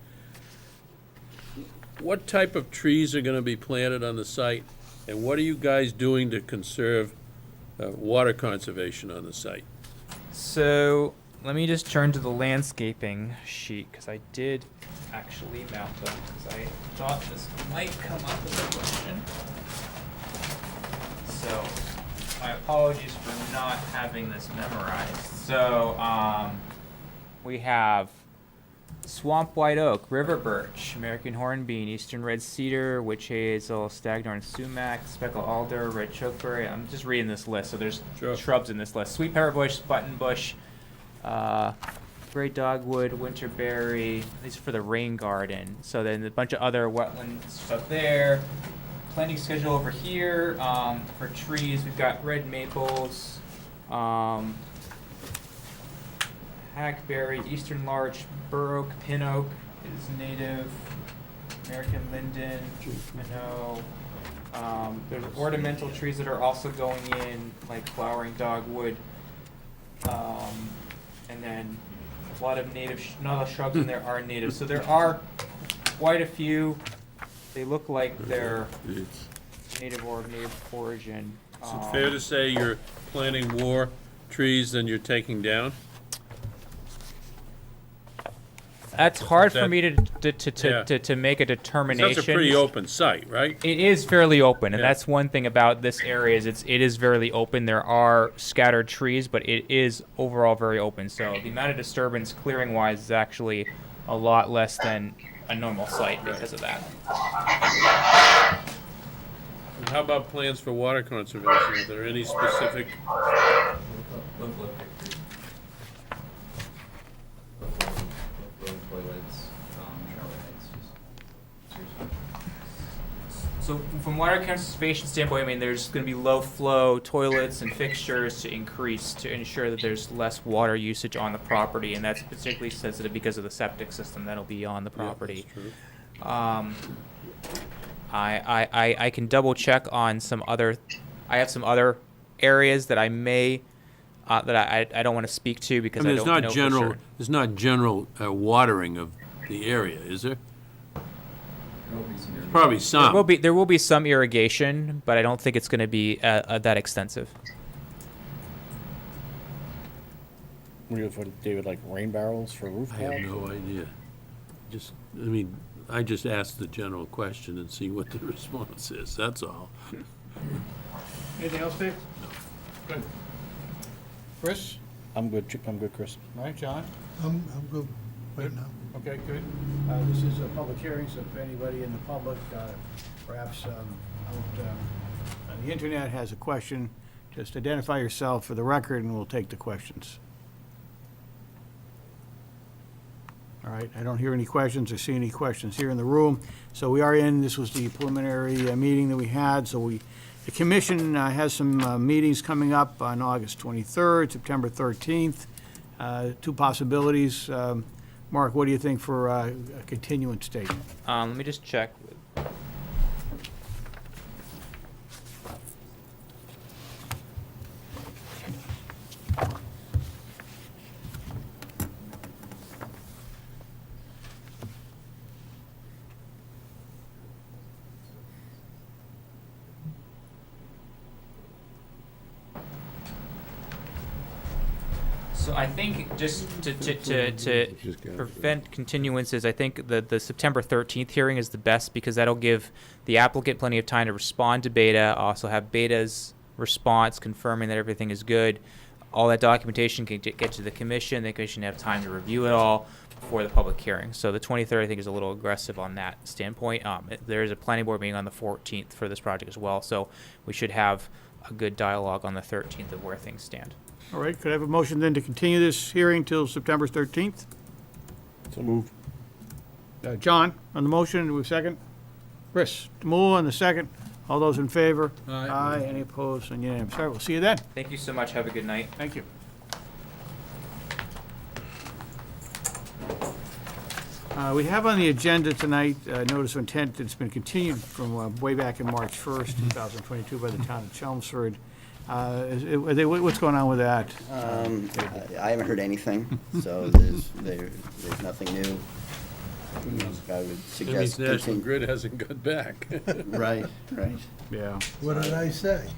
What type of trees are gonna be planted on the site, and what are you guys doing to conserve water conservation on the site? So let me just turn to the landscaping sheet, because I did actually mount them, because I thought this might come up as a question. So my apologies for not having this memorized. So we have swamp white oak, river birch, American hornbeam, eastern red cedar, witch hazel, staghorn sumac, speckled alder, red chokeberry. I'm just reading this list, so there's Sure. shrubs in this list. Sweet pepperbush, buttonbush, gray dogwood, winterberry. These are for the rain garden. So then a bunch of other wetland stuff there. Planting schedule over here for trees. We've got red maples, hackberry, eastern larch, bur oak, pin oak is native, American linden, minnow. There's ornamental trees that are also going in, like flowering dogwood, and then a lot of native, not all shrubs in there are native. So there are quite a few. They look like they're native or native origin. Is it fair to say you're planting more trees than you're taking down? That's hard for That- me Yeah. to make a determination. That's a pretty open site, right? It is fairly open, and Yeah. that's one thing about this area is it is fairly open. There are scattered trees, but it is overall very open. So the amount of disturbance clearing wise is actually a lot less than a normal site because of that. And how about plans for water conservation? Are there any specific? So from water conservation standpoint, I mean, there's going to be low flow toilets and fixtures to increase to ensure that there's less water usage on the property, and that's particularly sensitive because of the septic system that'll be on the property. Yeah, that's true. I can double check on some other. I have some other areas that I may that I don't want to speak to because I there's don't not know for general, sure. there's not general watering of the area, is there? Probably some. There will be some irrigation, but I don't think it's going to be that extensive. What do you for David, like rain barrels for roof I have pad? no idea. I mean, I just asked the general question and see what the response is, that's all. Anything else, Dave? Good. Chris? I'm good, Chris. All right, John? I'm good right now. Okay, good. This is a public hearing, so if anybody in the public, perhaps on the internet has a question, just identify yourself for the record and we'll take the questions. All right, I don't hear any questions or see any questions here in the room. So we are this was the preliminary meeting that we had, so the commission has some meetings coming up on August 23rd, September 13th. Two possibilities. Mark, what do you think for a continuance date? Let me just check. So I think just to prevent continuances, I think the September 13th hearing is the best because that'll give the applicant plenty of time to respond to Beta, also have Beta's response confirming that everything is good. All that documentation can get to the commission. The commission have time to review it all before the public hearing. So the 23rd, I think, is a little aggressive on that standpoint. There is a planning board meeting on the 14th for this project as well, so we should have a good dialogue on the 13th of where things stand. All right, could I have a motion then to continue this hearing till September 13th? So move. John, on the motion, do we have a second? Chris, Demul on the second. All those in favor? Aye. Any opposed? And unanimous. All right, we'll see you then. Thank you so much. Have a good night. Thank you. We have on the agenda tonight, notice of intent that's been continued from way back in March 1st, 2022 by the town of Chelmsford. What's going on with that? I haven't heard anything, so there's nothing new. I would That means suggest National continue. Grid hasn't got back. Right. Yeah. What did I say?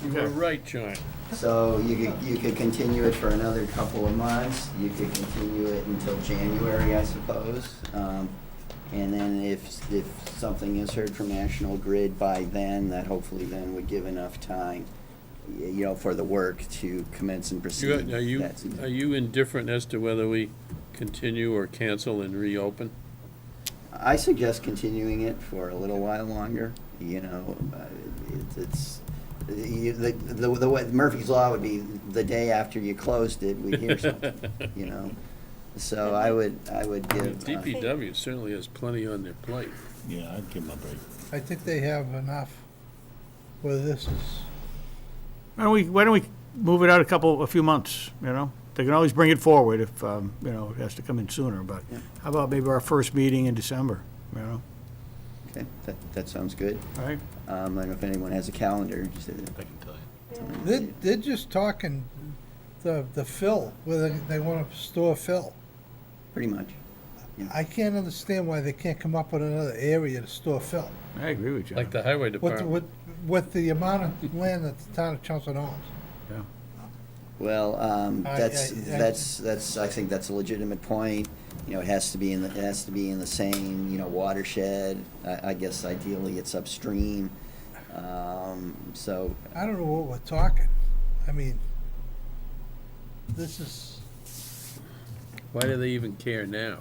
You were right, John. So you could continue it for another couple of months. You could continue it until January, I suppose. And then if something is heard from National Grid by then, that hopefully then would give enough time, for the work to commence and proceed. Are you indifferent as to whether we continue or cancel and reopen? I suggest continuing it for a little while longer. The way Murphy's Law would be the day after you closed it, we'd hear something, So I would give. DPW certainly has plenty on their plate. Yeah, I'd give them a break. I think they have enough where this is. Why don't we move it out a few months, They can always bring it forward if, it has to come in sooner, but how about maybe our first meeting in December, Okay, that sounds good. All right? I don't know if anyone has a calendar. I can tell you. They're just talking the fill, where they want to store fill. Pretty much. I can't understand why they can't come up with another area to store fill. I agree with you. Like the highway department. With the amount of land that the town of Chelmsford owns. Yeah. Well, I- that's, I think that's a legitimate point. You know, it has to be in the same, you know, watershed. I guess ideally it's upstream. So, I don't know what we're talking. I mean, this is, Why do they even care now?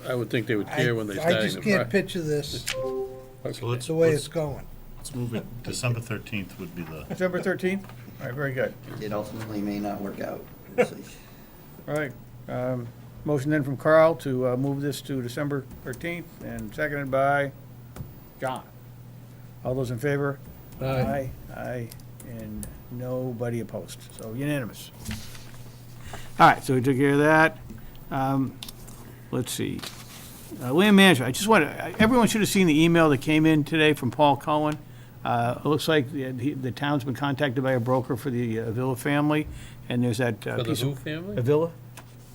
I would think they would care when they I started just the can't project. picture this So let's, the way let's, it's going. let's move it, December 13th would be the, December 13th? All right, very good. it ultimately may not work out. We'll see. All right. Motion then from Carl to move this to December 13th, and seconded by John. All those in favor? Aye. Aye, and nobody opposed, so unanimous. All right, so we took care of that. Let's see. Land management, I just want to, everyone should have seen the email that came in today from Paul Cohen. It looks like the town's been contacted by a broker for the Avila family, and there's that For the piece who of... family? Avila,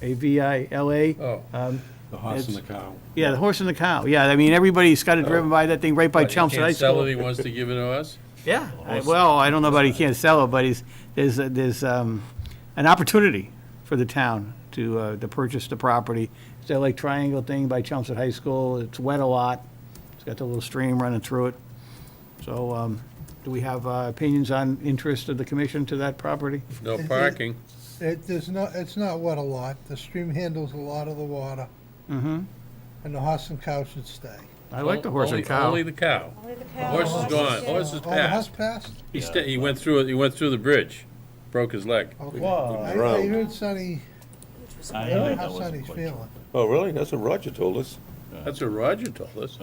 A-V-I-L-A. Oh. The horse and the It's- cow. Yeah, the horse and the cow. Yeah, I mean, everybody's got it driven by that thing right by What, he Chelmsford High can't sell School. it, he wants to give it to us? Yeah, well, I don't know about he can't sell it, but there's an opportunity for the town to purchase the property. It's that like triangle thing by Chelmsford High School. It's wet a lot. It's got the little stream running through it. So, do we have opinions on interest of the commission to that property? No parking. It's not wet a lot. The stream handles a lot of the water, Mm-hmm. and the horse and cow should stay. I like the horse and Only- cow. Only the cow. The horse is gone, horse is Oh, the horse passed. passed? He went through it, he went through the bridge, broke his leg. Okay. Whoa. I heard Sonny, I how wasn't Sonny's quite feeling. Oh, really? That's what Roger told us. That's what Roger told us.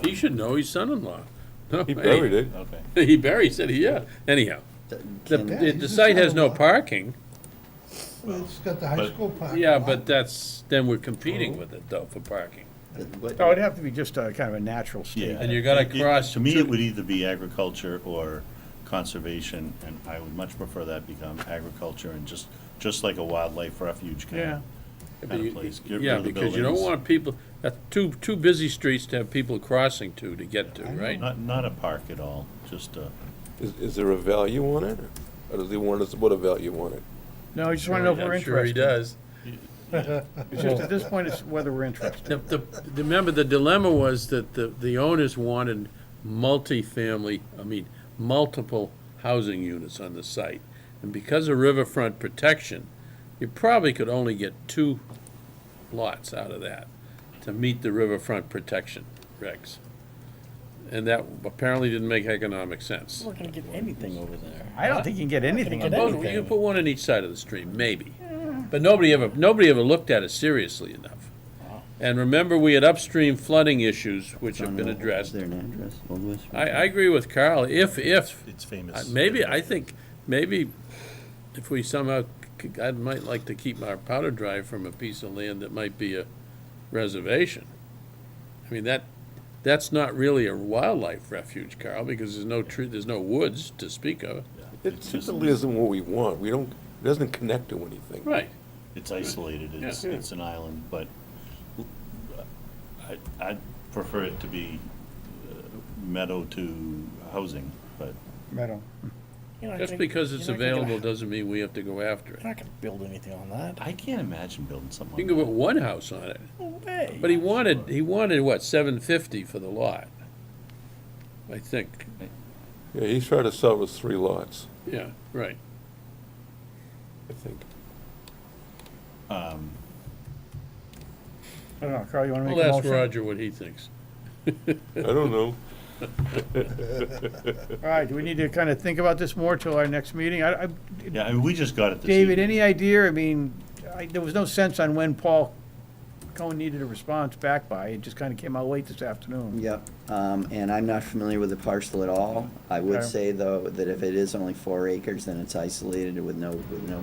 He should know, he's son-in-law. No, He hey. buried it. Okay. He buried, said, yeah. Anyhow, Can- the site has no parking. It's got the high But- school parking Yeah, lot. but then we're competing with it though for parking. what- Oh, it'd have to be just a kind of a natural Yeah. stream. And you gotta It- cross To me, two- it would either be agriculture or conservation, and I would much prefer that become agriculture and just like a wildlife refuge Yeah. kind of place. Get rid Yeah, of the because you don't buildings. want people, that's two busy streets to have people crossing to get to, right? Not a park at all, just, Is there a value on it? Or does he want us to put a value on it? No, I just want to know if we're I'm sure he interested. does. It's just, at this point, it's whether we're interested. Remember, the dilemma was that the owners wanted multiple housing units on the site. And because of riverfront protection, you probably could only get 2 lots out of that to meet the riverfront protection regs. And that apparently didn't make economic sense. We're not gonna get anything over there. I don't think you can get anything on Get both. You anything. can put one on each side of the stream, maybe. But nobody ever looked at it seriously enough. And remember, we had upstream flooding issues, which have been Is addressed. there an address? Old West Road? I agree with Carl, if, it's famous. I think, if we somehow, I might like to keep our powder dry from a piece of land that might be a reservation. I mean, that's not really a wildlife refuge, Carl, because there's no woods to speak of. It typically isn't what we want. It doesn't connect to anything. Right. It's isolated, Yeah. it's an island, but I'd prefer it to be meadow to housing, but Meadow. You're not Just gonna- because it's you're not gonna- available doesn't mean we have to go after it. You're not gonna build anything on that. I can't imagine building something You like can that. put one house on it. No way. But he wanted what, $750 for the lot? I think. Yeah, he's trying to sell us 3 lots, Yeah, right. I think. I don't know, Carl, you want to make We'll a ask motion? Roger what he thinks. I don't know. All right, do we need to kind of think about this more till our next meeting? Yeah, I mean, we just got it this David, evening. any idea? I mean, there was no sense on when Paul Cohen needed a response back by. It just kind of came out late this afternoon. Yep, and I'm not familiar with the parcel at all. I would Okay. say, though, that if it is only 4 acres, then it's isolated with no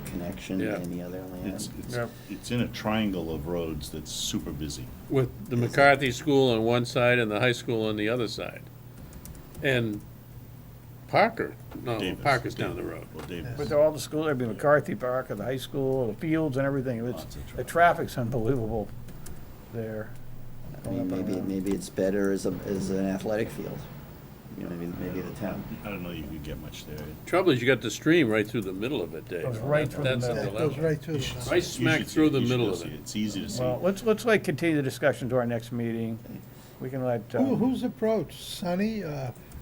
connection to Yeah. any other land. Yep. It's in a triangle of roads that's super busy. With the McCarthy School on one side and the high school on the other side. And Parker's down the road. Well, Davis. With all the schools, there'd be McCarthy Park, or the high school, the fields and everything. It's, Lots of the traffic's unbelievable there. I mean, maybe it's better as an athletic field. you know, maybe the town. I don't know you could get much there. Trouble is, you got the stream right through the middle of it, Dave. Goes right through the That's middle. the It goes dilemma. right through the. Right smack through the middle of it. It's easy to see. Well, let's like continue the discussion to our next meeting. We can let, Who's approached? Sonny,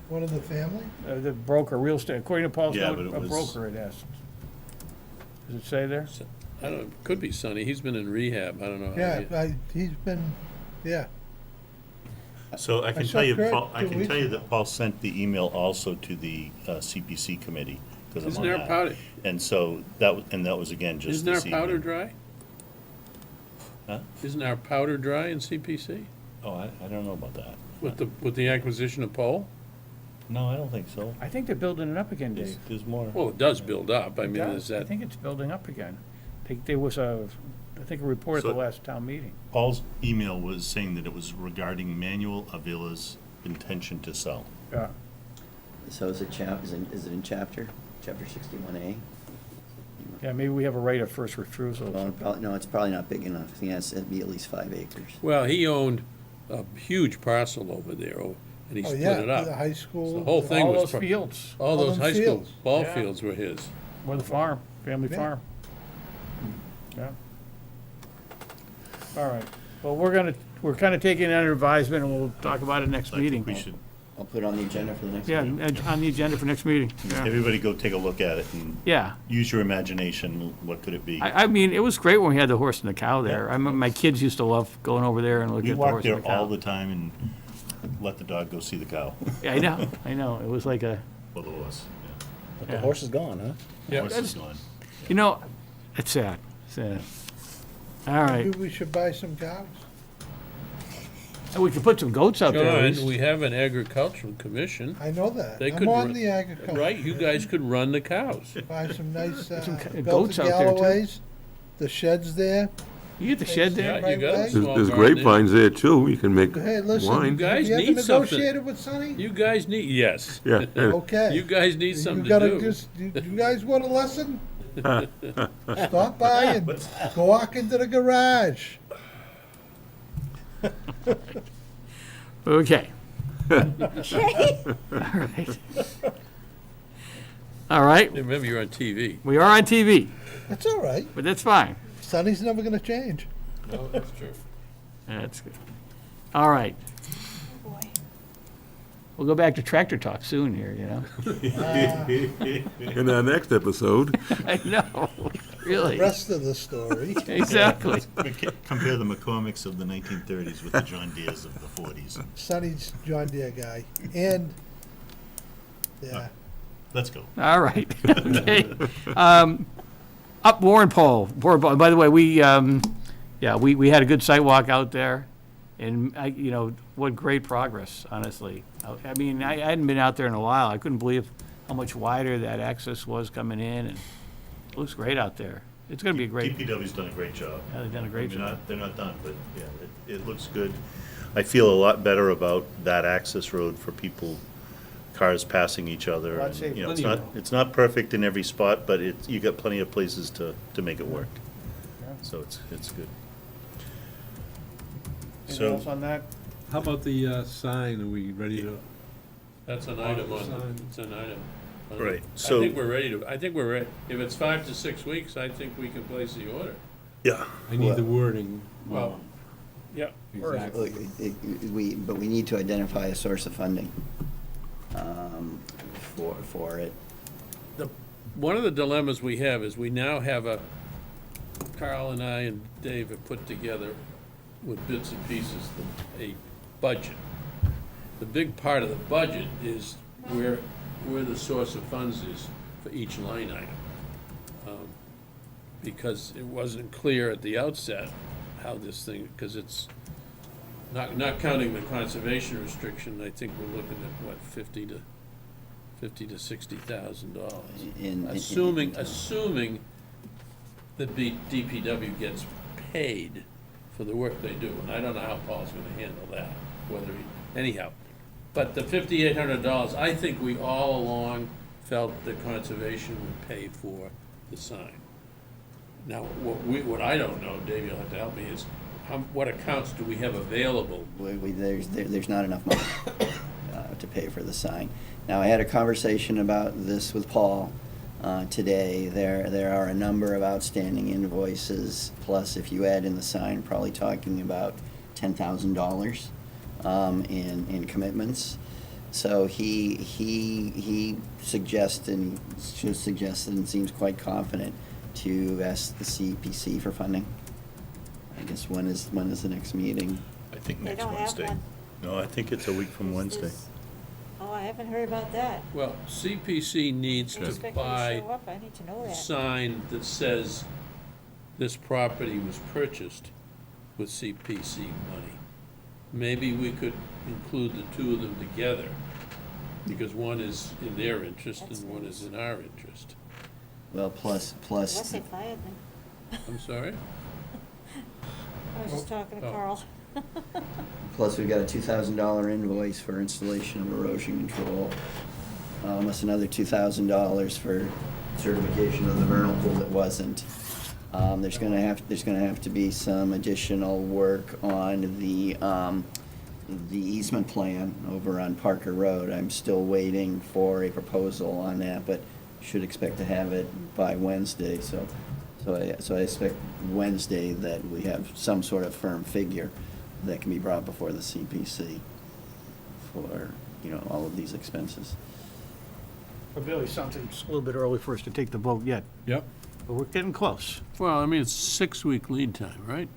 one of the family? the broker, real estate, according to Paul's Yeah, note, but a it was- broker had asked. Does it say there? I don't, could be Sonny, he's been in rehab, I don't know. how Yeah, he- he's been, yeah. So I can saw tell you, Kurt Paul, I 2 can weeks tell you ago. that Paul sent the email also to the CPC committee, because I'm Isn't on our that. powder, And so that was again just isn't our this evening. powder dry? Huh? Isn't our powder dry in CPC Oh, I don't know about that. with the acquisition of Pole? No, I don't think so. I think they're building it up again, Dave. There's more. Well, it does build up, I It mean, does. is I that, think it's building up again. There was a report at the So- last town meeting. Paul's email was saying that it was regarding Manuel Avila's intention to sell. Yeah. So is it is it in chapter 61A? Yeah, maybe we have a right of first refusal. Well, no, it's probably not big enough. I think it'd be at least 5 acres. well, he owned a huge parcel over there, and he Oh, split yeah, it up. the high school. The whole thing All was. those fields, All All those them high school fields. ball Yeah. fields were his. where the farm, family Yeah. farm. Yeah. All right. Well, we're kind of taking it under advisement, and we'll talk about it next I think meeting. we should, I'll put it on the agenda for the next Yeah, meeting. on the agenda for next meeting. Yeah. everybody go take a look at it and Yeah. use your imagination. What could it be? I mean, it was great when we had the horse and the cow there. I remember my kids used to love going over there and looking We at the walk horse and there the cow. all the time and let the dog go see the cow. Yeah, I know. It was like a, Well, the horse, yeah. But Yeah. the horse is gone, huh? The horse is gone. you know, it's sad. Sad. All right. Maybe we should buy some cows. And we could put some goats out there. at John, least. we have an agricultural commission, I know that. They I'm could on run- the agriculture. right? You guys could run the cows. Buy some nice, Some built goats out there, too. Galloways, the shed's there. You get the shed there? Yeah, you got a There's- small There's garden there. grapevines there too, you can make Hey, listen, wine. You guys have you ever need something. negotiated with Sonny? You guys need, yes. Yeah. Okay. You guys need You something to gotta do. just, you guys want a lesson? Stop by and go walk into the garage. Okay. All right. All right. Remember, you're on TV. We are on TV, That's all right. but that's fine. Sonny's never gonna change. No, that's true. That's good. All right. We'll go back to tractor talk soon here, you know? In our next episode, I know, really. Rest of the story. Exactly. Compare the McCormicks of the 1930s with the John Deeres of the 40s. Sonny's John Deere guy. And, yeah. Let's go. All right, okay. Up Warren Pole. By the way, we had a good site walk out there, and what great progress, honestly. I mean, I hadn't been out there in a while. I couldn't believe how much wider that access was coming in, and it looks great out there. It's gonna be a great, DPW's done a great job. yeah, they've done a great They're job. not, they're not done, but yeah, it looks good. I feel a lot better about that access road for people, cars passing each other. Well, I'd and, say you know, plenty of it's not perfect in every spot, but you got plenty of places to make it work. Yeah. So it's good. Anything So- else on that? How about the sign? Are we ready to? That's an item on, it's an item. Right, I so- think we're ready. If it's 5 to 6 weeks, I think we can place the order. Yeah. I need the wording. Well, yeah. Exactly. But we need to identify a source of funding for it. One of the dilemmas we have is we now have Carl and I and Dave have put together with bits and pieces a budget. The big part of the budget is where the source of funds is for each line item. Because it wasn't clear at the outset how this thing, because it's not counting the conservation restriction, I think we're looking at what, $50,000 to $60,000. Assuming that DPW gets paid for the work they do, and I don't know how Paul's gonna handle that, anyhow. But the $5,800, I think we all along felt that conservation would pay for the sign. Now, what I don't know, Dave, you'll have to help me, is what accounts do we have available? There's not enough money. to pay for the sign. Now, I had a conversation about this with Paul today. There are a number of outstanding invoices, plus if you add in the sign, probably talking about $10,000 in commitments. So he suggested and seems quite confident to ask the CPC for funding. I guess when is the next meeting? I think They next don't have Wednesday. one. No, I think it's a week from Wednesday. Oh, I haven't heard about that. Well, CPC needs They to expect me to buy show up, I need to know a that. sign that says this property was purchased with CPC money. Maybe we could include the two of them together, because one is in their interest That's and one nice. is in our interest. Well, plus, Unless they fired them. I'm sorry? I was just talking to Oh. Carl. plus we've got a $2,000 invoice for installation of erosion control. Almost another $2,000 for certification of the vernal pool that wasn't. There's gonna have to be some additional work on the easement plan over on Parker Road. I'm still waiting for a proposal on that, but should expect to have it by Wednesday, so I expect Wednesday that we have some sort of firm figure that can be brought before the CPC for, all of these expenses. But Billy, something's a little bit early for us to take the vote yet, Yep. but we're getting close. Well, I mean, it's 6-week lead time, right?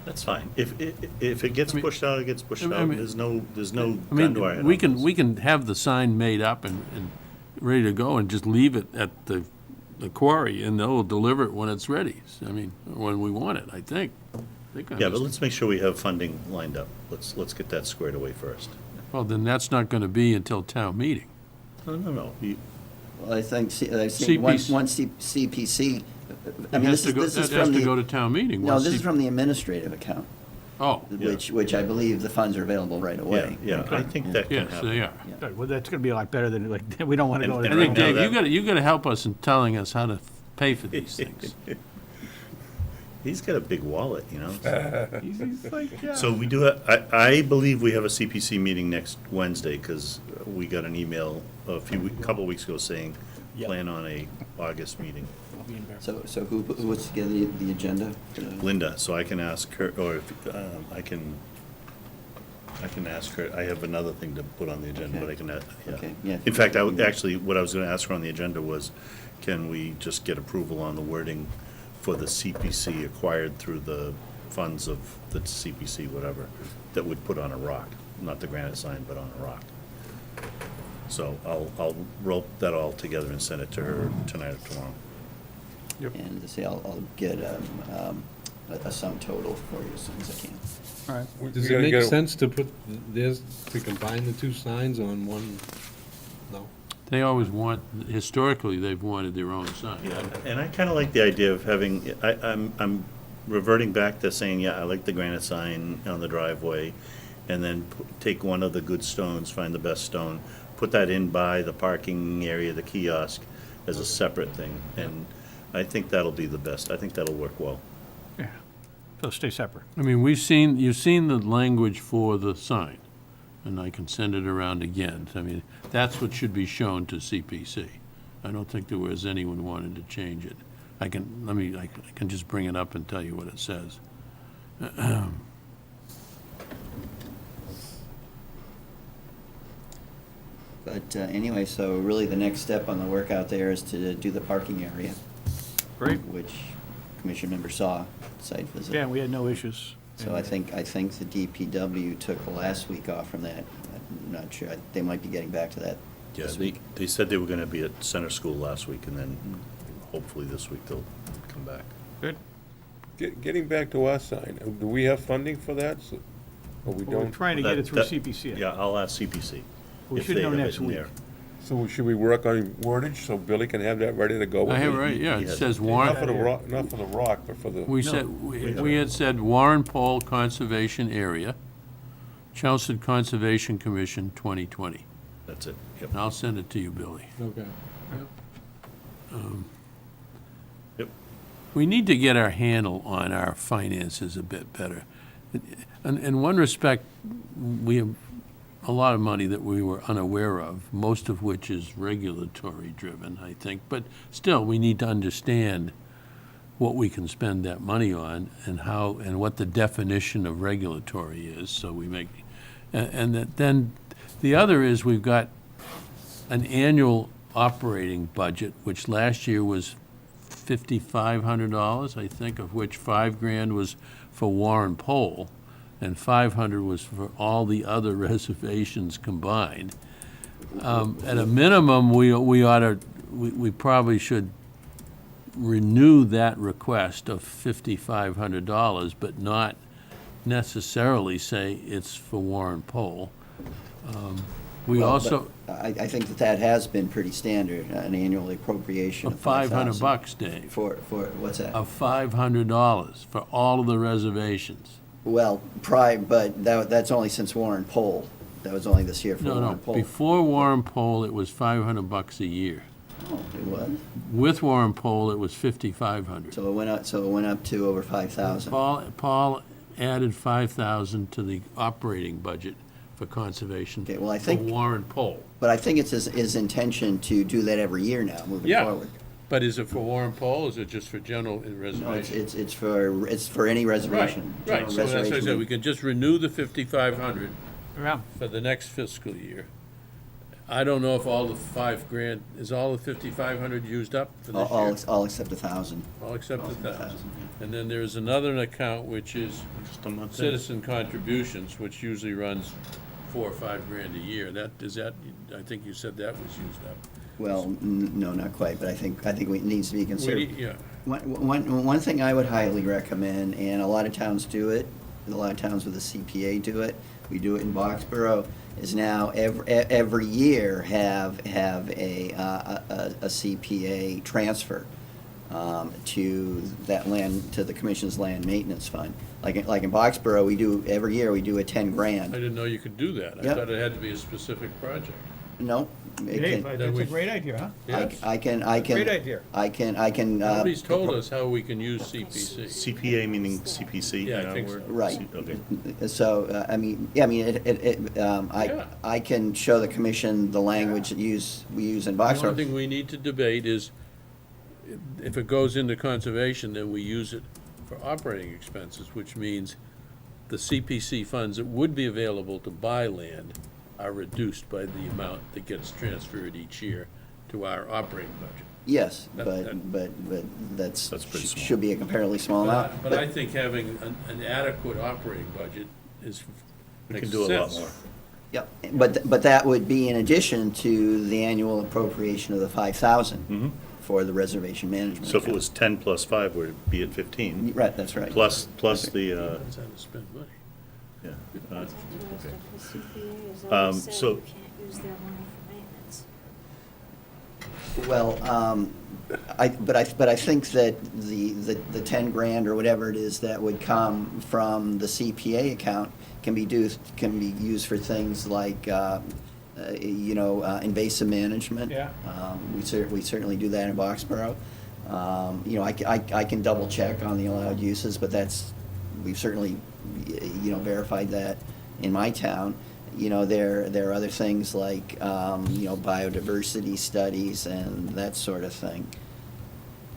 That's fine. If it gets pushed out, it gets pushed I out. mean- There's no I gun to our head mean, we on can, this. we can have the sign made up and ready to go and just leave it at the quarry, and they'll deliver it when it's ready. I mean, when we want it, I think. Yeah, but let's make sure we have funding lined up. Let's get that squared away first. Well, then that's not gonna be until town meeting. No. Well, I think CPC once CPC, I It mean, has this to go, is that has from to go the, to town meeting. no, once this is C- from the administrative account, Oh, which I believe the funds are available right away. Yeah, I think that can yes, happen. they are. Good, well, that's gonna be a lot better than, like, we don't wanna go And to. I think, right now Dave, that- you gotta help us in telling us how to pay for these things. He's got a big wallet, He's like, yeah. So we do have, I believe we have a CPC meeting next Wednesday, because we got an email couple weeks ago saying, Yep. plan on a August meeting. I'll be in Bear. So who puts together the agenda? for the- Linda, so I can ask her, or if, I can ask her, I have another thing to put on the agenda, but I can, yeah. Okay, yeah. In fact, actually, what I was gonna ask her on the agenda was, can we just get approval on the wording for the CPC acquired through the funds of the CPC, whatever, that would put on a rock, not the granite sign, but on a rock. So I'll rope that all together and send it to her tonight or tomorrow. And to say, I'll get a sum total for you as soon as I can. All right. Does You it gotta make get a- sense to put this, to combine the two signs on one? No. They always want, historically, they've wanted their own sign. And I kinda like the idea of having, I'm reverting back to saying, yeah, I like the granite sign on the driveway, and then take one of the good stones, find the best stone, put that in by the parking area, the kiosk, as a separate thing, and I think that'll be the best. I think that'll work well. Yeah, so stay separate. I mean, you've seen the language for the sign, and I can send it around again. I mean, that's what should be shown to CPC. I don't think there was anyone wanted to change it. I can just bring it up and tell you what it says. But anyway, so really the next step on the work out there is to do the parking area, Great. which Commission member saw site visit. Yeah, we had no issues. So I think the DPW took last week off from that. I'm not sure. They might be getting back to that Yeah, this week. they said they were gonna be at center school last week, and then hopefully this week they'll come back. Good. Getting back to our sign, do we have funding for that? Or we Well, we're don't? trying to get it through That- CPC. Yeah, I'll ask CPC. We if should they know have it next in week. there. So should we work on wordage so Billy can have that ready to go? I have, right, yeah, he it has says it. Not Warren, for the rock, not for the rock, but for the. we had said Warren Pole Conservation Area, Chelmsford Conservation Commission 2020. That's it, yep. And I'll send it to you, Billy. Okay. Yep. We need to get our handle on our finances a bit better. In one respect, we have a lot of money that we were unaware of, most of which is regulatory driven, I think. But still, we need to understand what we can spend that money on and how, and what the definition of regulatory is, so we make, then the other is we've got an annual operating budget, which last year was $5,500, I think, of which $5,000 was for Warren Poll, and $500 was for all the other reservations combined. At a minimum, we probably should renew that request of $5,500, but not necessarily say it's for Warren Poll. We Well, also, but I think that has been pretty standard, an annual appropriation of of $5,000. $500, Dave, For, what's that? of $500 for all of the reservations. Well, but that's only since Warren Poll. That was only this year for No, Warren Poll. before Warren Poll, it was $500 a year. Oh, it was? With Warren Poll, it was $5,500. So it went up to over 5,000. Paul added 5,000 to the operating budget for conservation Okay, well, I for think, Warren Poll. but I think it's his intention to do that every year now, moving Yeah. forward. But is it for Warren Poll, or is it just for general No, reservation? it's for any reservation. Right, General so that's what I reservation. said, we can just renew the 5,500 Yeah. for the next fiscal year. I don't know if all the $5,000, is all the 5,500 used up for this year? All except 1,000. All except all the except 1,000. 1,000, And then there's another account which is Just a month in. citizen contributions, which usually runs $4,000 or $5,000 a year. I think you said that was used up. Well, no, not quite, but I think it needs to be considered. Yeah, One thing I would highly recommend, and a lot of towns do it, a lot of towns with a CPA do it, we do it in Boxborough, is now every year have a CPA transfer to that land, to the commission's land maintenance fund. Like in Boxborough, every year we do a 10 I grand. didn't know you could do that. I Yep. thought it had to be a specific project. No? it Dave, can- that's a great idea, huh? Yes. I can. Great idea. I can. Nobody's told us how we can use CPC. CPA meaning CPC? Yeah, I you know, think where- so. Right. Okay. So, Yeah. I can show the commission the language that we use in The only Boxborough. thing we need to debate is, if it goes into conservation, then we use it for operating expenses, which means the CPC funds that would be available to buy land are reduced by the amount that gets transferred each year to our operating budget. Yes, That- but That's pretty small. should be a comparatively small amount. But I think having an adequate operating budget is, We makes can do a lot sense. more. Yep, but that would be in addition to the annual appropriation of the 5,000 for the reservation management. So if it account. was 10 plus 5, would it be at 15? Right, that's right. Plus the, Depends how to spend money. yeah. That's interesting, 'cause CPA has Um, always said so- you can't use their money for maintenance. Well, but I think that the 10 grand or whatever it is that would come from the CPA account can be used for things like, invasive management. Yeah. We certainly do that in Boxborough. I can double check on the allowed uses, but we've certainly, verified that in my town. There are other things like, biodiversity studies and that sort of thing.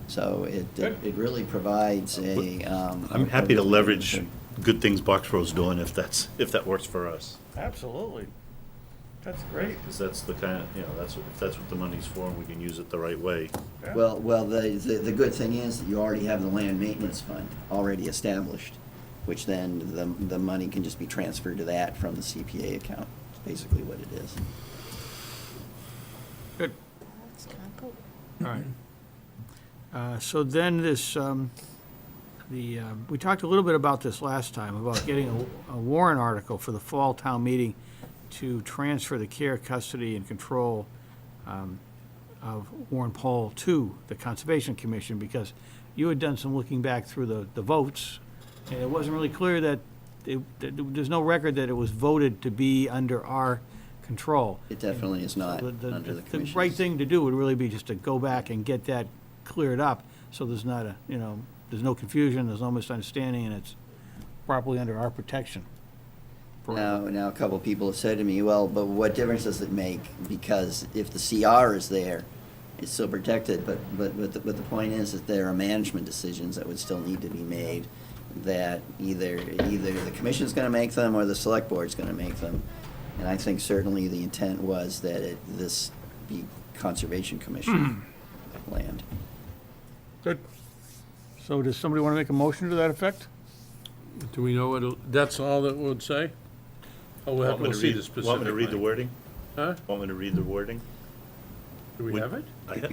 So it really provides I'm happy to leverage good things Boxborough's doing if that works for us. Absolutely. That's great. Because that's the kind of, if that's what the money's for, and we can use it the right way. Well, the good thing is that you already have the land maintenance fund already established, which then the money can just be transferred to that from the CPA account. It's basically what it is. Good. That's kind of cool. All right. So then we talked a little bit about this last time, about getting a warrant article for the fall town meeting to transfer the care, custody, and control of Warren Poll to the Conservation Commission, because you had done some looking back through the votes, and it wasn't really clear that there's no record that it was voted to be under our control. It definitely is not So under the The commission's. right thing to do would really be just to go back and get that cleared up, so there's not there's no confusion, there's no misunderstanding, and it's properly under our protection. Now, a couple of people have said to me, well, but what difference does it make? Because if the CR is there, it's still protected, but the point is that there are management decisions that would still need to be made, that either the commission's gonna make them or the select board's gonna make them. And I think certainly the intent was that this be Conservation Commission land. Good. So does somebody want to make a motion to that effect? Do we know what, that's all that would say? Oh, we'll have to see the specific. Want me to read the language. wording? Huh? Want me to read the wording? Do we have it?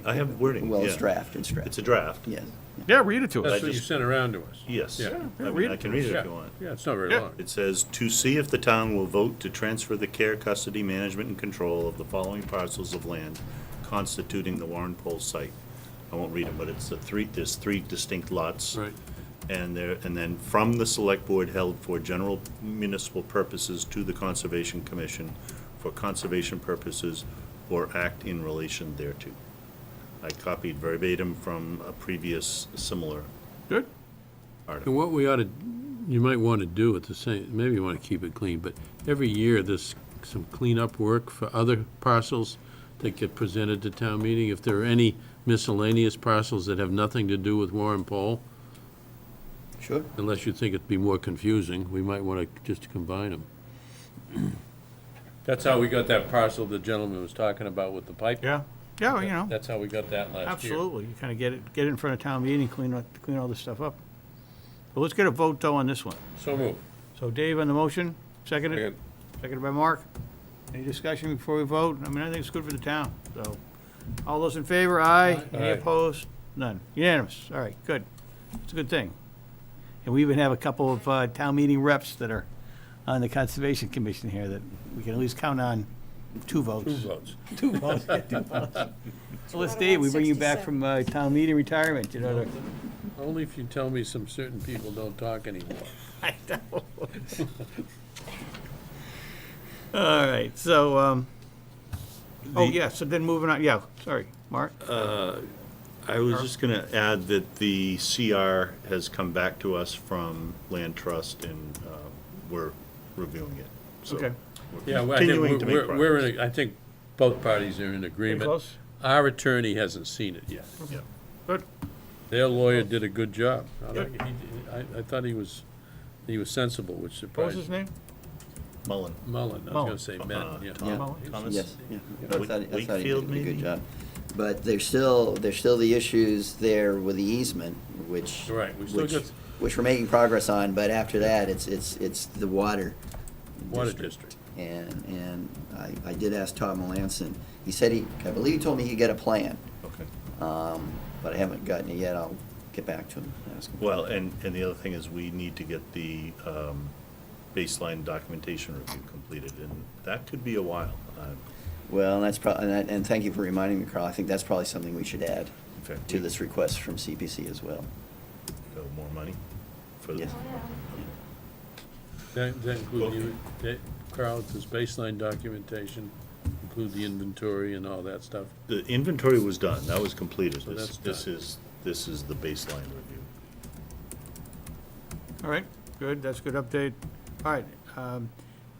I have wording, Well, it's yeah. draft, it's draft. It's a draft. Yes. Yeah, read it to us. That's what you just- sent around to us. Yes. Yeah. I read mean, I it can to read us. it Yeah. if you want. Yeah, it's not very Yeah. long. It says, "To see if the town will vote to transfer the care, custody, management, and control of the following parcels of land constituting the Warren Pole site." I won't read them, but there's three distinct lots. Right. And then from the select board held for general municipal purposes to the Conservation Commission for conservation purposes or act in relation thereto. I copied verbatim from a previous similar Good. article. And what we ought to, you might want to do at the same, maybe you want to keep it clean, but every year there's some cleanup work for other parcels that get presented to town meeting. If there are any miscellaneous parcels that have nothing to do with Warren Pole, Sure. unless you think it'd be more confusing, we might want to just combine them. That's how we got that parcel the gentleman was talking about with the pipe. Yeah. Yeah, well, you know, That's how we got that last year. absolutely. You kind of get it in front of town meeting, clean all this stuff up. But let's get a vote though on this one. So move. So Dave on the motion, seconded? Second. Seconded by Mark. Any discussion before we vote? I mean, I think it's good for the town, so. All those in favor, aye. Any Aye. opposed? None. Unanimous. All right, good. It's a good thing. And we even have a couple of town meeting reps that are on the Conservation Commission here that we can at least count on 2 votes. 2 votes. 2 votes, yeah, 2 votes. So let's, Dave, we bring you back from town meeting retirement, you know, to. Only if you tell me some certain people don't talk anymore. I know. All right, so, so then moving on, yeah, sorry, Mark? I was just gonna add that the CR has come back to us from Land Trust and, we're reviewing it. So Okay. we're Yeah, well, I think continuing to make we're progress. in, I think both parties are in Pretty agreement. close? Our attorney hasn't seen it yet. Yeah. Good. Their lawyer did a good job. Good. I thought he was sensible, which What was surprised his me. name? Mullen. Mullen, I was Mullen. gonna say Ben, yeah. Yeah. Thomas? Yes, yeah. Yeah. I thought he Wakefield, did a good maybe? job. But there's still the issues there with the easement, which. Right, we still got Which we're making progress on, but after that, it's the water. Water District. And I did ask Todd Melanson. He said I believe he told me he'd get a plan. Okay. But I haven't gotten it yet. I'll get back to him, ask him. Well, and the other thing is we need to get the baseline documentation review completed, and that could be a while. Well, that's probably, and thank you for reminding me, Carl. I think that's probably something we should add In fact, to this request from CPC as well. More money for Yes. That include you, Carl, this baseline documentation, include the inventory and all that stuff. The inventory was done, that was completed. So This that's this is the baseline review. All right, good, that's a good update. All right,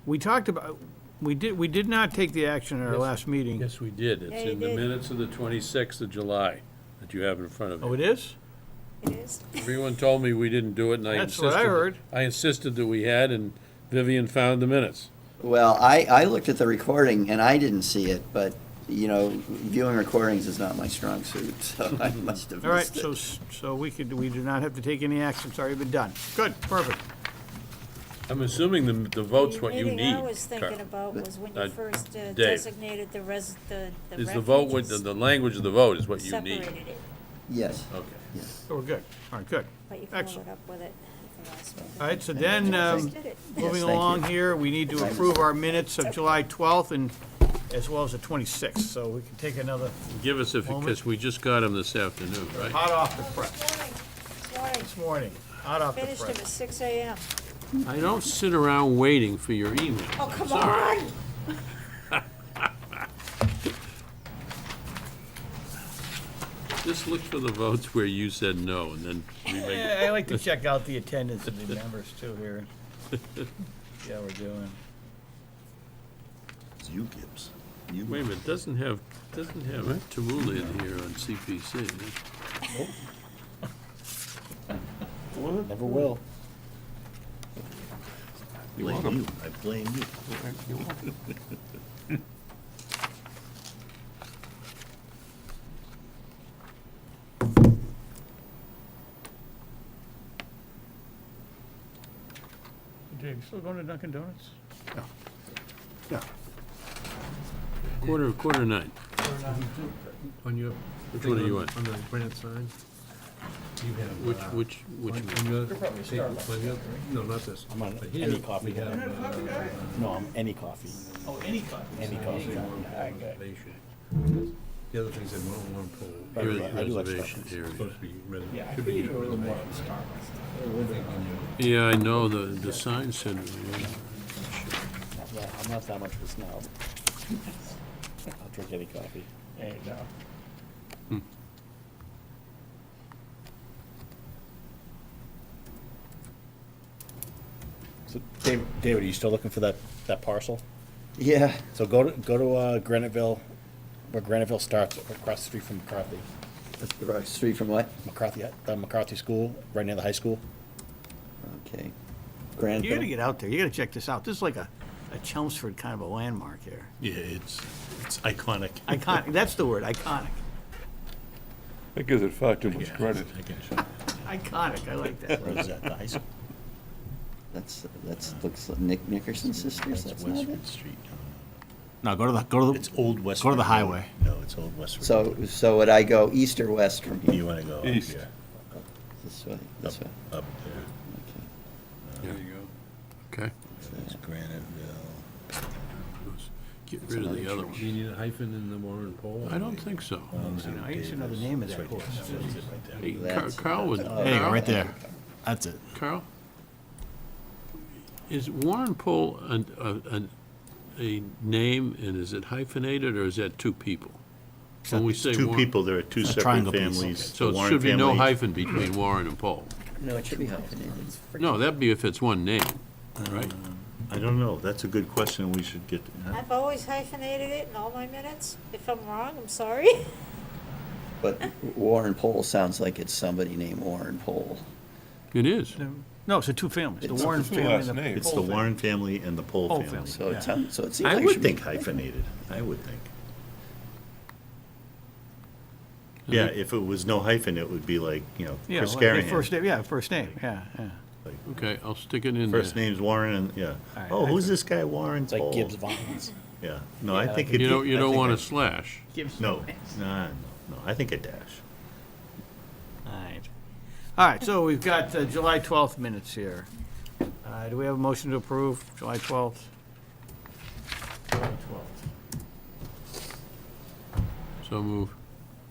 we talked about, we did not take the action at our Yes. last meeting. Yes, we did. It's Yeah, you in the did. minutes of the 26th of July that you have in front of you. Oh, it is? It is. Everyone told me we didn't do it, and I That's insisted. what I heard. I insisted that we had, and Vivian found the minutes. Well, I looked at the recording and I didn't see it, but, viewing recordings is not my strong suit, so I must have All right, missed it. so we do not have to take any action, it's already been done. Good, perfect. I'm assuming the vote's what you need, The meeting I was thinking Carl. about was when Uh, you first Dave. designated the Is the vote, refuge with and the language of the vote is what you need. separated it, Yes, Okay. yes. So we're good, all right, good. but you followed Excellent. up with it at the last meeting. All right, so then, Just did it. moving thank along you. here, we need to approve our minutes of July 12th and as well as the 26th, so we can take another, Give us Moment. because we just got them this afternoon, right? hot off the press, This morning, this morning, hot off the finished them press. at 6 AM. I don't sit around waiting for your email. Oh, come on! Just look for the votes where you said no, and then we make. Yeah, I like to check out the attendance of the members too here. Yeah, we're doing. It's you, Gibbs. You. Wait a minute, doesn't have Tallulah in here on CPC. Never will. Blame you. I blame you. Dave, you still going to Dunkin' Donuts? Quarter nine. On your. Which one are you on? On the grant sign? You have. Which On your paper, on your- no, not this. I'm on But here any coffee. we have, No, I'm any coffee. Oh, any coffee. Any coffee. reservation. The other things that one pull. I do like Reservation Starbucks. area. Supposed to be ready. Yeah, I Should be think a little more reservation. Yeah, I know, the sign said, Yeah, I'm not that much of a snob. I'll drink any coffee. Hey, no. So, David, are you still looking for that parcel? Yeah, So go to Graniteville, where Graniteville starts, across the street from McCarthy. across the street from what? McCarthy, the McCarthy School, right near the high school. Okay. You gotta Granville? get out there. You gotta check this out. This is like a Chelmsford kind of a landmark here. Yeah, it's iconic. Iconic, that's the word, iconic. That gives it far too much credit. Iconic, I like that. Where is that, the high school? That's, looks like Nickerson Sisters, that's not it? Street. No, go to the. It's Old Westford. Go to the Road. highway. No, it's Old Westford. So would I go east or west from here? You wanna go up East. here, This way, this way. up there. Okay. there you go. Okay, That's Graniteville. get rid of the other Do you one. need a hyphen in the Warren poll? I don't think so. I used to know the name of that horse. Hey, That's- Carl would, There you go, right there. That's it. Carl? Is Warren Poll a name, and is it hyphenated, or is that two people? When we say Two Warren- people, there are two separate triangle piece. families. So The it Warren should be no family- hyphen between Warren and Poll. No, it should be hyphenated. No, that'd be if it's one name, right? I don't know, that's a good question, we should get. I've always hyphenated it in all my minutes. If I'm wrong, I'm sorry. But Warren Pohl sounds like it's somebody named Warren Pohl. It is. No, it's the two families, the It's Warren the two family last and the names. It's Pohl the family. Warren family and the Pohl Pohl family. family. So it Yeah. sounds, so it seems I like it would should be think hyphenated, I would think. I Yeah, think- if it was no hyphen, it would be like, Yeah, Chris like the Carahan. first name, yeah, first name, yeah. Okay, I'll stick it in there. First name's Warren and, yeah. All right, Oh, I- who's this guy Warren It's like Pohl? Gibbs Vines. Yeah, no, I think it'd be. You don't I want a think slash. No, no, I think a dash. All right. All right, so we've got July 12th minutes here. Do we have a motion to approve July 12th? July 12th. So move.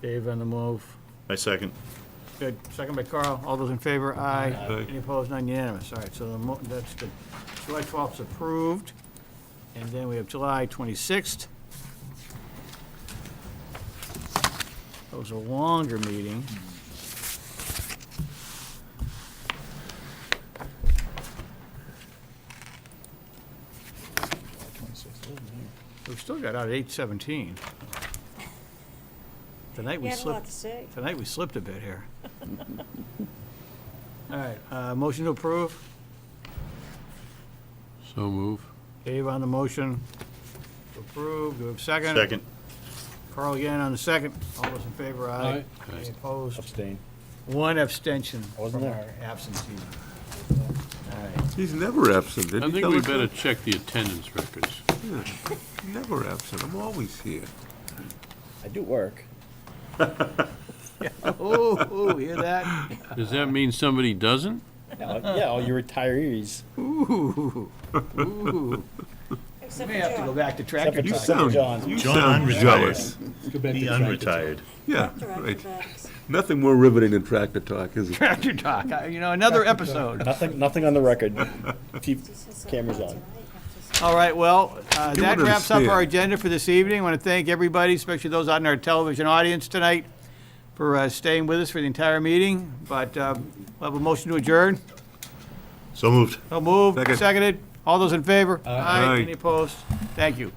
Dave on the move. My second. Good. Second by Carl. All those in favor? Aye. Aye. Any opposed? None unanimous. All right, so that's good. July 12th is approved. And then we have July 26th. That was a longer meeting. We still got out at 8:17. Tonight we You had a lot slipped. to say. Tonight we slipped a bit here. All right, motion to approve. So move. Dave on the motion to approve. Do we have a second? Second. Carl again on the second. All those in favor, aye. Aye. Any opposed? Abstain. One abstention Wasn't from there? our absentee. All right. He's never absent, did I he think tell we us better that? check the attendance records. Yeah, never absent, I'm always here. I do work. Oh, hear that? Does that mean somebody doesn't? Yeah, all your retirees. Ooh, ooh. Except May for have to go John. back to tractor Except You for talk. sound, John. you John sound unretired. jealous. Go back He to tractor unretired. Yeah, Director right. backs. Nothing more riveting than tractor talk, is it? Tractor talk, another episode. Nothing on the record. Keep This is cameras so on. tonight, I have to All right, well, You that would wraps up understand. our agenda for this evening. I want to thank everybody, especially those out in our television audience tonight, for staying with us for the entire meeting. But we'll have a motion to adjourn. So moved. So moved, Second. seconded. All those in favor? Aye. Any opposed? Thank you.